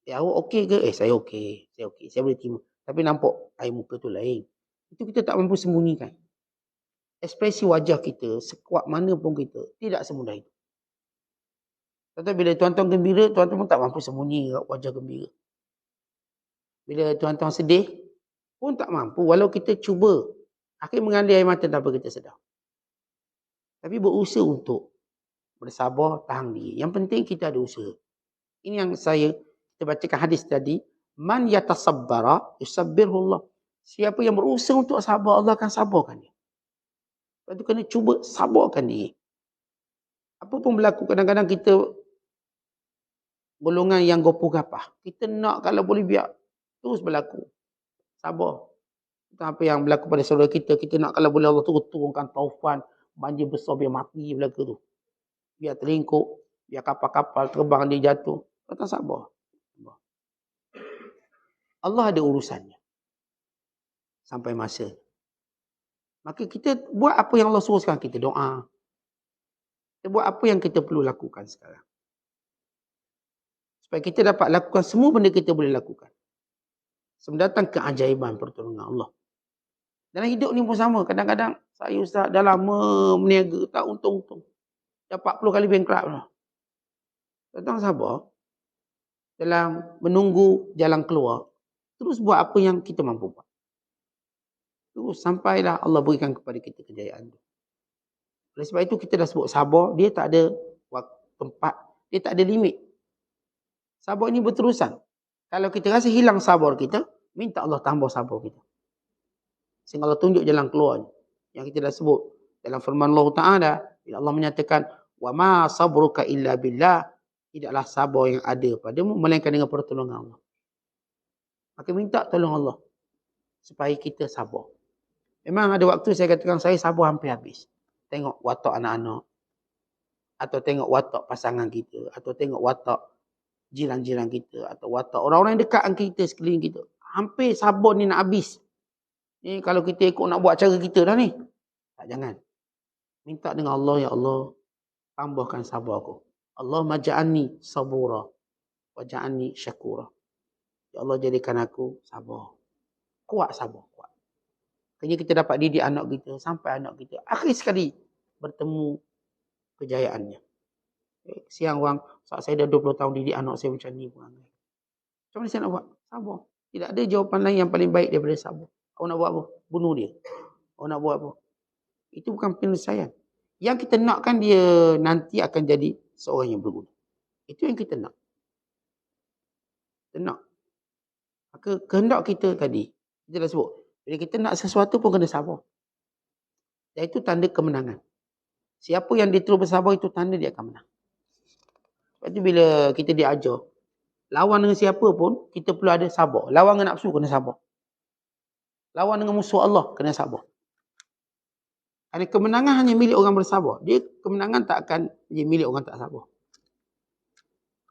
Awak okey ke? Saya okey. Saya okey. Saya boleh terima. Tapi nampak air muka tu lain. Itu kita tak mampu sembunyikan. Ekspresi wajah kita, sekuat mana pun kita, tidak semudah itu. Contoh bila tuan-tuan gembira, tuan-tuan pun tak mampu sembunyi wajah gembira. Bila tuan-tuan sedih, pun tak mampu. Walau kita cuba, akhirnya mengalir air mata tanpa kita sedar. Tapi berusaha untuk bersabar, tahan diri. Yang penting kita ada usaha. Ini yang kita bacakan hadis tadi. Man yatasabbara, yusabbirullah. Siapa yang berusaha untuk sabar, Allah akan sabarkan dia. Lepas tu kena cuba sabarkan diri. Apa pun berlaku, kadang-kadang kita golongan yang gopoh-gapah. Kita nak kalau boleh biar terus berlaku. Sabar. Apa yang berlaku pada saudara kita nak kalau boleh Allah turunkan taufan, banjir besar biar mati berlaku tu. Biar terlingkup, biar kapal-kapal terbang dia jatuh. Kita sabar. Allah ada urusannya. Sampai masa. Maka kita buat apa yang Allah suruh sekarang. Kita doa. Kita buat apa yang kita perlu lakukan sekarang. Supaya kita dapat lakukan semua benda kita boleh lakukan. Mendatang keajaiban pertolongan Allah. Dalam hidup ni pun sama. Kadang-kadang saya Ustaz dah lama meniaga. Tak untung-untung. Dah 40 kali bankrupt lah. Datang sabar. Dalam menunggu jalan keluar. Terus buat apa yang kita mampu buat. Terus sampailah Allah berikan kepada kita kejayaan tu. Oleh sebab itu kita dah sebut sabar, dia tak ada waktu, tempat, dia tak ada limit. Sabar ini berterusan. Kalau kita rasa hilang sabar kita, minta Allah tambah sabar kita. Sehingga Allah tunjuk jalan keluar yang kita dah sebut dalam firman Allah Ta'ala, bila Allah menyatakan wa ma sabruka illa billah, tidaklah sabar yang ada padamu melainkan dengan pertolongan Allah. Maka minta tolong Allah supaya kita sabar. Memang ada waktu saya katakan saya sabar hampir habis. Tengok watak anak-anak, atau tengok watak pasangan kita, atau tengok watak jiran-jiran kita, atau watak orang-orang yang dekat dengan kita, sekeliling kita. Hampir sabar ni nak habis. Ni kalau kita ikut nak buat cara kita dah ni. Tak, jangan. Minta dengan Allah, ya Allah, tambahkan sabar aku. Allah maja'anni sabura, waja'anni syakura. Ya Allah, jadikan aku sabar. Kuat sabar, kuat. Kayaknya kita dapat didik anak kita, sampai anak kita akhir sekali bertemu kejayaannya. Siang orang, saat saya dah 20 tahun didik anak saya macam ni. Macam mana saya nak buat? Sabar. Tidak ada jawapan lain yang paling baik daripada sabar. Awak nak buat apa? Bunuh dia. Awak nak buat apa? Itu bukan penyelesaian. Yang kita nakkan dia nanti akan jadi seorang yang berguna. Itu yang kita nak. Kita nak. Maka kehendak kita tadi, kita dah sebut. Bila kita nak sesuatu pun kena sabar. Dan itu tanda kemenangan. Siapa yang dia terus bersabar, itu tanda dia akan menang. Sebab itu bila kita diajar, lawan dengan siapa pun, kita perlu ada sabar. Lawan dengan nafsu, kena sabar. Lawan dengan musuh Allah, kena sabar. Kerana kemenangan hanya milik orang bersabar. Dia kemenangan tak akan jadi milik orang tak sabar.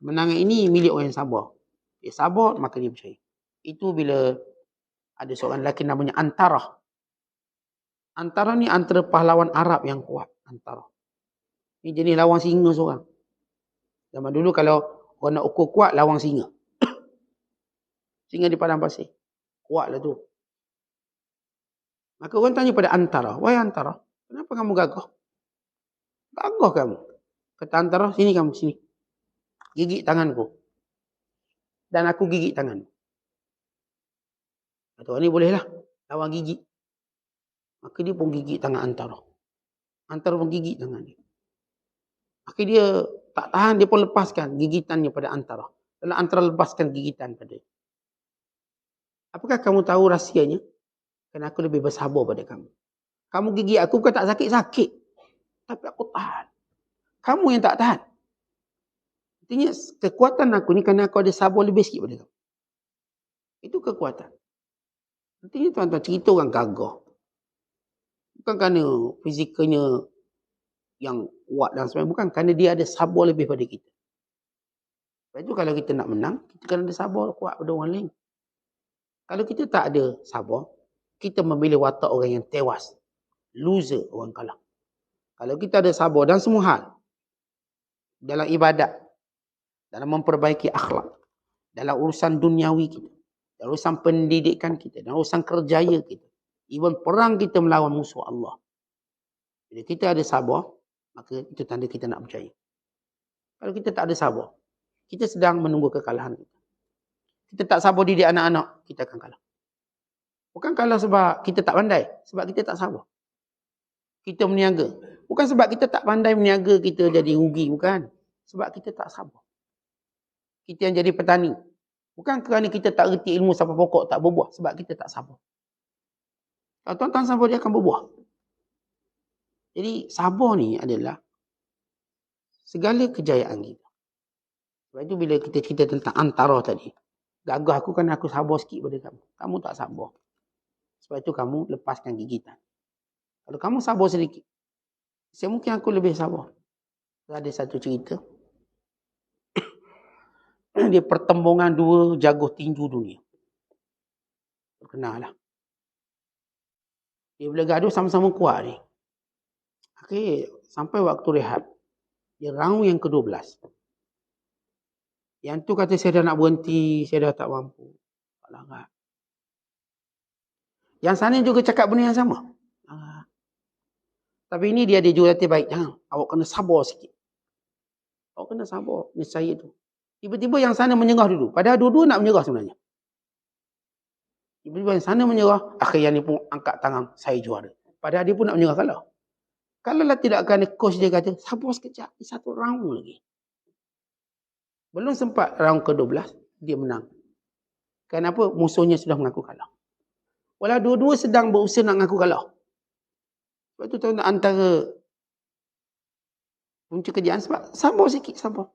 Kemenangan ini milik orang yang sabar. Dia sabar, maka dia percaya. Itu bila ada seorang lelaki namanya Antarah. Antarah ni antara pahlawan Arab yang kuat. Antarah. Ini jenis lawang singa seorang. Zaman dulu kalau orang nak ukur kuat, lawang singa. Singa di padang pasir. Kuatlah tu. Maka orang tanya pada Antarah. Wahai Antarah, kenapa kamu gagah? Gagah kamu. Kata Antarah, sini kamu, sini. Gigit tanganku. Dan aku gigit tanganmu. Kata orang ni bolehlah. Lawan gigit. Maka dia pun gigit tangan Antarah. Antarah pun gigit tangan dia. Maka dia tak tahan, dia pun lepaskan gigitannya pada Antarah. Lalu Antarah lepaskan gigitan pada dia. Apakah kamu tahu rahsianya? Kerana aku lebih bersabar pada kamu. Kamu gigit aku bukan tak sakit-sakit. Tapi aku tahan. Kamu yang tak tahan. Artinya kekuatan aku ni kerana aku ada sabar lebih sikit pada kamu. Itu kekuatan. Artinya tuan-tuan cerita orang gagah. Bukan kerana fizikalnya yang kuat dan sebagainya. Bukan kerana dia ada sabar lebih pada kita. Sebab itu kalau kita nak menang, kita kena ada sabar kuat pada orang lain. Kalau kita tak ada sabar, kita memilih watak orang yang tewas. Loser, orang kalah. Kalau kita ada sabar dan semua hal, dalam ibadat, dalam memperbaiki akhlak, dalam urusan duniawi kita, dalam urusan pendidikan kita, dalam urusan kerjaya kita, even perang kita melawan musuh Allah. Bila kita ada sabar, maka itu tanda kita nak percaya. Kalau kita tak ada sabar, kita sedang menunggu kekalahan kita. Kita tak sabar didik anak-anak, kita akan kalah. Bukan kalah sebab kita tak pandai, sebab kita tak sabar. Kita meniaga. Bukan sebab kita tak pandai meniaga, kita jadi rugi, bukan. Sebab kita tak sabar. Kita yang jadi petani. Bukan kerana kita tak reti ilmu sampai pokok tak berbuah, sebab kita tak sabar. Kalau tuan-tuan sabar, dia akan berbuah. Jadi sabar ni adalah segala kejayaan kita. Sebab itu bila kita cerita tentang Antarah tadi, gagah aku kan aku sabar sikit pada kamu. Kamu tak sabar. Sebab itu kamu lepaskan gigitan. Kalau kamu sabar sedikit, mungkin aku lebih sabar. Ada satu cerita. Dia pertembungan dua jago tinju dunia. Terkenal lah. Dia bila gaduh sama-sama kuat ni. Okay, sampai waktu rehat. Dia round yang ke-12. Yang tu kata saya dah nak berhenti, saya dah tak mampu. Tak larat. Yang sana juga cakap benda yang sama. Tapi ini dia juga kata baik. Jangan, awak kena sabar sikit. Awak kena sabar. Ni saya tu. Tiba-tiba yang sana menyerah dulu. Padahal dua-dua nak menyerah sebenarnya. Tiba-tiba yang sana menyerah, akhir yang ni pun angkat tangan, saya juara. Padahal dia pun nak menyerah kalah. Kalau lah tidak akan coach dia kata, sabar sekejap, satu round lagi. Belum sempat round ke-12, dia menang. Kenapa? Musuhnya sudah mengaku kalah. Walau dua-dua sedang berusaha nak mengaku kalah. Sebab tu tuan antara punca kerjaan, sebab sabar sikit, sabar.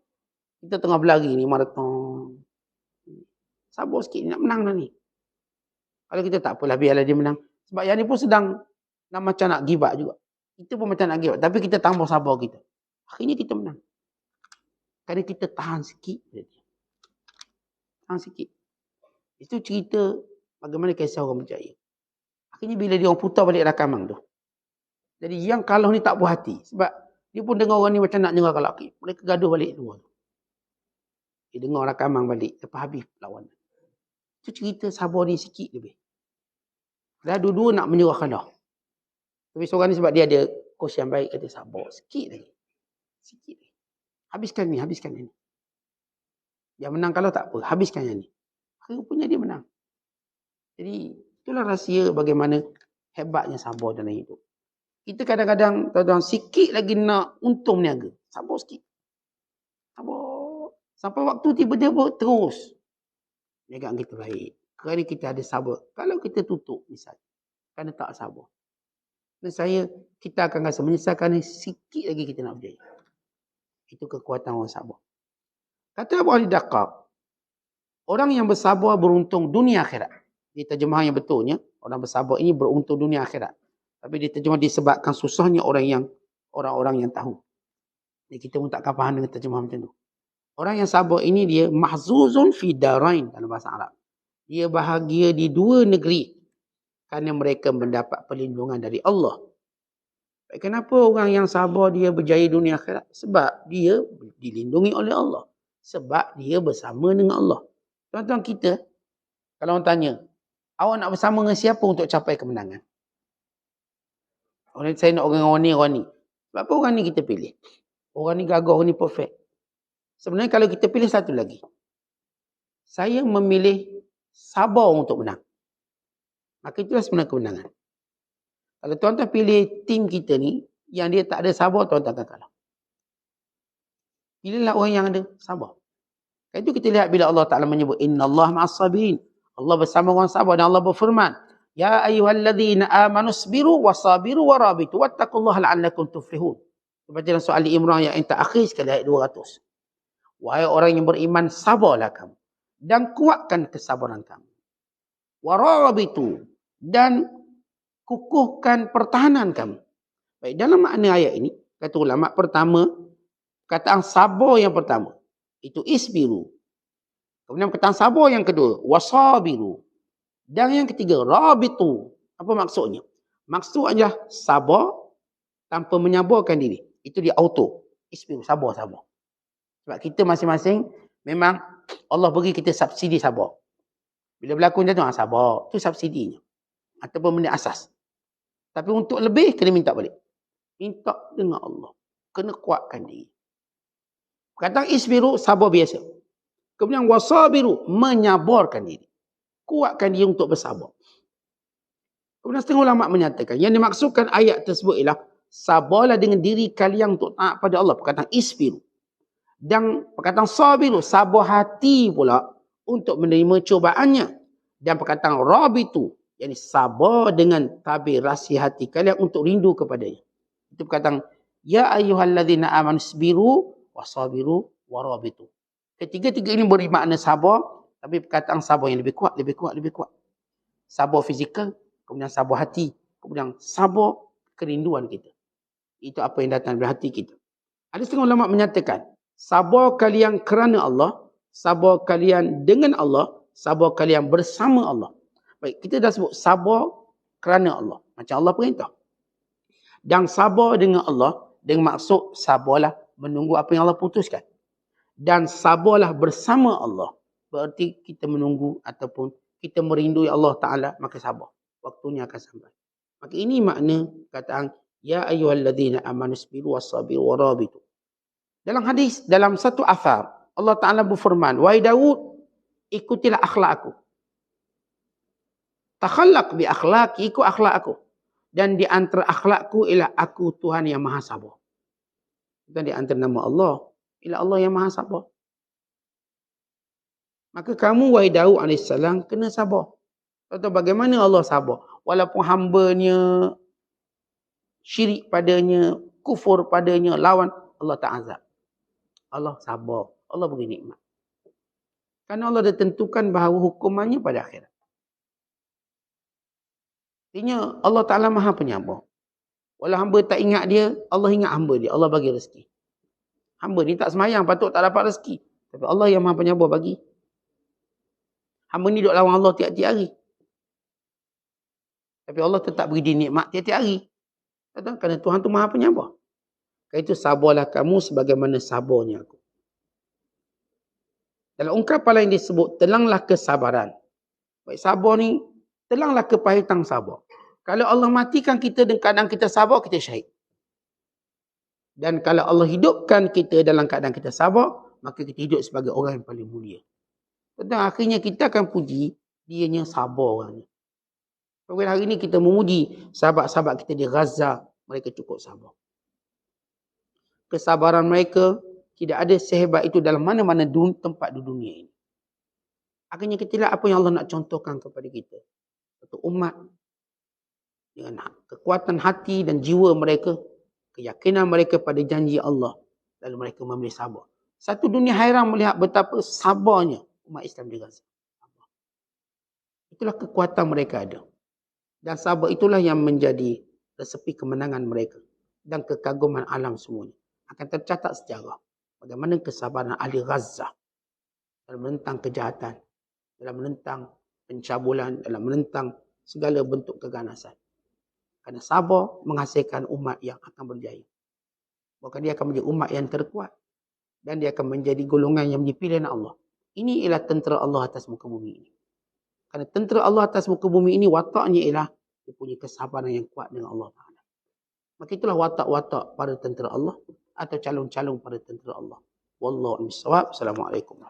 Kita tengah berlari ni, maraton. Sabar sikit, nak menang dah ni. Kalau kita tak apalah, biarlah dia menang. Sebab yang ni pun sedang macam nak give up juga. Kita pun macam nak give up. Tapi kita tambah sabar kita. Akhirnya kita menang. Kerana kita tahan sikit. Tahan sikit. Itu cerita bagaimana kisah orang berjaya. Akhirnya bila dia orang putar balik rakaman tu. Jadi yang kalah ni tak puas hati. Sebab dia pun dengar orang ni macam nak dengar kalah. Mereka gaduh balik dua. Dia dengar rakaman balik. Lepas habis lawan. Itu cerita sabar ni sikit lebih. Dah dua-dua nak menyerah kalah. Tapi seorang ni sebab dia ada coach yang baik, kata sabar sikit lagi. Sikit lagi. Habiskan ni, habiskan ni. Yang menang kalau tak apa, habiskan yang ni. Rupanya dia menang. Jadi itulah rahsia bagaimana hebatnya sabar dalam hidup. Kita kadang-kadang tuan-tuan sikit lagi nak untung niaga. Sabar sikit. Sabar. Sampai waktu tiba-tiba terus. Niagaan kita baik. Kerana kita ada sabar. Kalau kita tutup misalnya. Kerana tak sabar. Dan kita akan rasa menyesal kerana sikit lagi kita nak berjaya. Itu kekuatan orang sabar. Kata Abu Ali Daqqaq, orang yang bersabar beruntung dunia akhirat. Di terjemahan yang betulnya, orang bersabar ini beruntung dunia akhirat. Tapi di terjemah disebabkan susahnya orang-orang yang tahu. Jadi kita pun takkan faham dengan terjemahan macam tu. Orang yang sabar ini dia mahzuzun fi darain dalam bahasa Arab. Dia bahagia di dua negeri kerana mereka mendapat perlindungan dari Allah. Kenapa orang yang sabar dia berjaya dunia akhirat? Sebab dia dilindungi oleh Allah. Sebab dia bersama dengan Allah. Tuan-tuan kita, kalau orang tanya, awak nak bersama dengan siapa untuk capai kemenangan? Saya nak orang ni. Sebab apa orang ni kita pilih? Orang ni gagah, orang ni perfect. Sebenarnya kalau kita pilih satu lagi. Saya memilih sabar untuk menang. Maka itulah sebenarnya kemenangan. Kalau tuan-tuan pilih tim kita ni, yang dia tak ada sabar, tuan-tuan akan kalah. Pilihlah orang yang ada sabar. Itu kita lihat bila Allah Ta'ala menyebut, Inna Allah ma'as sabirin. Allah bersama orang sabar dan Allah berfirman, Ya ayyuhalladzina amanu sabiru wasabiru warabitu wattaqullaha la'allakum tuflihun. Baca dalam surah Ali Imran yang terakhir sekali ayat 200. Wahai orang yang beriman, sabarlah kamu dan kuatkan kesabaran kamu. Warabitu, dan kukuhkan pertahanan kamu. Baik, dalam makna ayat ini, kata ulama, pertama, kataan sabar yang pertama, itu isbiru. Kemudian kataan sabar yang kedua, wasabiru. Dan yang ketiga, rabitu. Apa maksudnya? Maksud adalah sabar tanpa menyabarkan diri. Itu dia auto. Isbiru, sabar. Sebab kita masing-masing, memang Allah beri kita subsidi sabar. Bila berlaku macam tu, sabar. Itu subsidinya. Ataupun benda asas. Tapi untuk lebih, kena minta balik. Minta dengan Allah. Kena kuatkan diri. Perkataan isbiru, sabar biasa. Kemudian wasabiru, menyabarkan diri. Kuatkan diri untuk bersabar. Kemudian setengah ulama menyatakan, yang dimaksudkan ayat tersebut ialah, sabarlah dengan diri kalian untuk taat pada Allah. Perkataan isbiru. Dan perkataan sabiru, sabar hati pula untuk menerima cobaannya. Dan perkataan rabitu, yakni sabar dengan tabir rasi hati kalian untuk rindu kepadanya. Itu perkataan, Ya ayyuhalladzina amanu sabiru wasabiru warabitu. Ketiga-tiga ini beri makna sabar, tapi perkataan sabar yang lebih kuat. Sabar fizikal, kemudian sabar hati, kemudian sabar kerinduan kita. Itu apa yang datang dari hati kita. Ada setengah ulama menyatakan, sabar kalian kerana Allah, sabar kalian dengan Allah, sabar kalian bersama Allah. Baik, kita dah sebut sabar kerana Allah. Macam Allah perintah. Dan sabar dengan Allah, dengan maksud sabarlah menunggu apa yang Allah putuskan. Dan sabarlah bersama Allah. Berarti kita menunggu ataupun kita merindui Allah Ta'ala, maka sabar. Waktunya akan sampai. Maka ini makna kataan, Ya ayyuhalladzina amanu sabiru wasabiru warabitu. Dalam hadis, dalam satu athar, Allah Ta'ala berfirman, Wahai Daud, ikutilah akhlak aku. Takhallaq bi akhlaqi, ikut akhlak aku. Dan di antara akhlakku ialah aku Tuhan yang maha sabar. Dan di antara nama Allah ialah Allah yang maha sabar. Maka kamu wahai Daud AS kena sabar. Tahu bagaimana Allah sabar? Walaupun hambanya syirik padanya, kufur padanya, lawan, Allah tak azab. Allah sabar. Allah beri nikmat. Kerana Allah dah tentukan bahawa hukumannya pada akhirat. Artinya Allah Ta'ala maha penyabar. Walau hamba tak ingat dia, Allah ingat hamba dia. Allah bagi rezeki. Hamba ni tak semayang, patut tak dapat rezeki. Tapi Allah yang maha penyabar bagi. Hamba ni duduk lawan Allah tiap-tiap hari. Tapi Allah tetap beri dia nikmat tiap-tiap hari. Kerana Tuhan tu maha penyabar. Kerana itu sabarlah kamu sebagaimana sabarnya aku. Dalam ungkapan lain disebut, telanglah kesabaran. Baik sabar ni, telanglah kepahitan sabar. Kalau Allah matikan kita dan keadaan kita sabar, kita syahid. Dan kalau Allah hidupkan kita dalam keadaan kita sabar, maka kita hidup sebagai orang yang paling mulia. Dan akhirnya kita akan puji, dianya sabar orang ni. Pada hari ini kita memuji sahabat-sahabat kita di Gaza, mereka cukup sabar. Kesabaran mereka tidak ada sehebat itu dalam mana-mana tempat di dunia ini. Akhirnya kita lihat apa yang Allah nak contohkan kepada kita. Satu umat dengan kekuatan hati dan jiwa mereka, keyakinan mereka pada janji Allah, lalu mereka memilih sabar. Satu dunia hairan melihat betapa sabarnya umat Islam di Gaza. Itulah kekuatan mereka ada. Dan sabar itulah yang menjadi resepi kemenangan mereka dan kekaguman alam semuanya. Akan tercatat sejarah bagaimana kesabaran ahli Gaza dalam menentang kejahatan, dalam menentang pencabulan, dalam menentang segala bentuk keganasan. Kerana sabar menghasilkan umat yang akan berjaya. Bahkan dia akan menjadi umat yang terkuat. Dan dia akan menjadi golongan yang dipilih oleh Allah. Ini ialah tentera Allah atas muka bumi ini. Kerana tentera Allah atas muka bumi ini, wataknya ialah dia punya kesabaran yang kuat dengan Allah Ta'ala. Maka itulah watak-watak para tentera Allah atau calon-calon para tentera Allah. Wallahu a'lam bishawab. Assalamualaikum.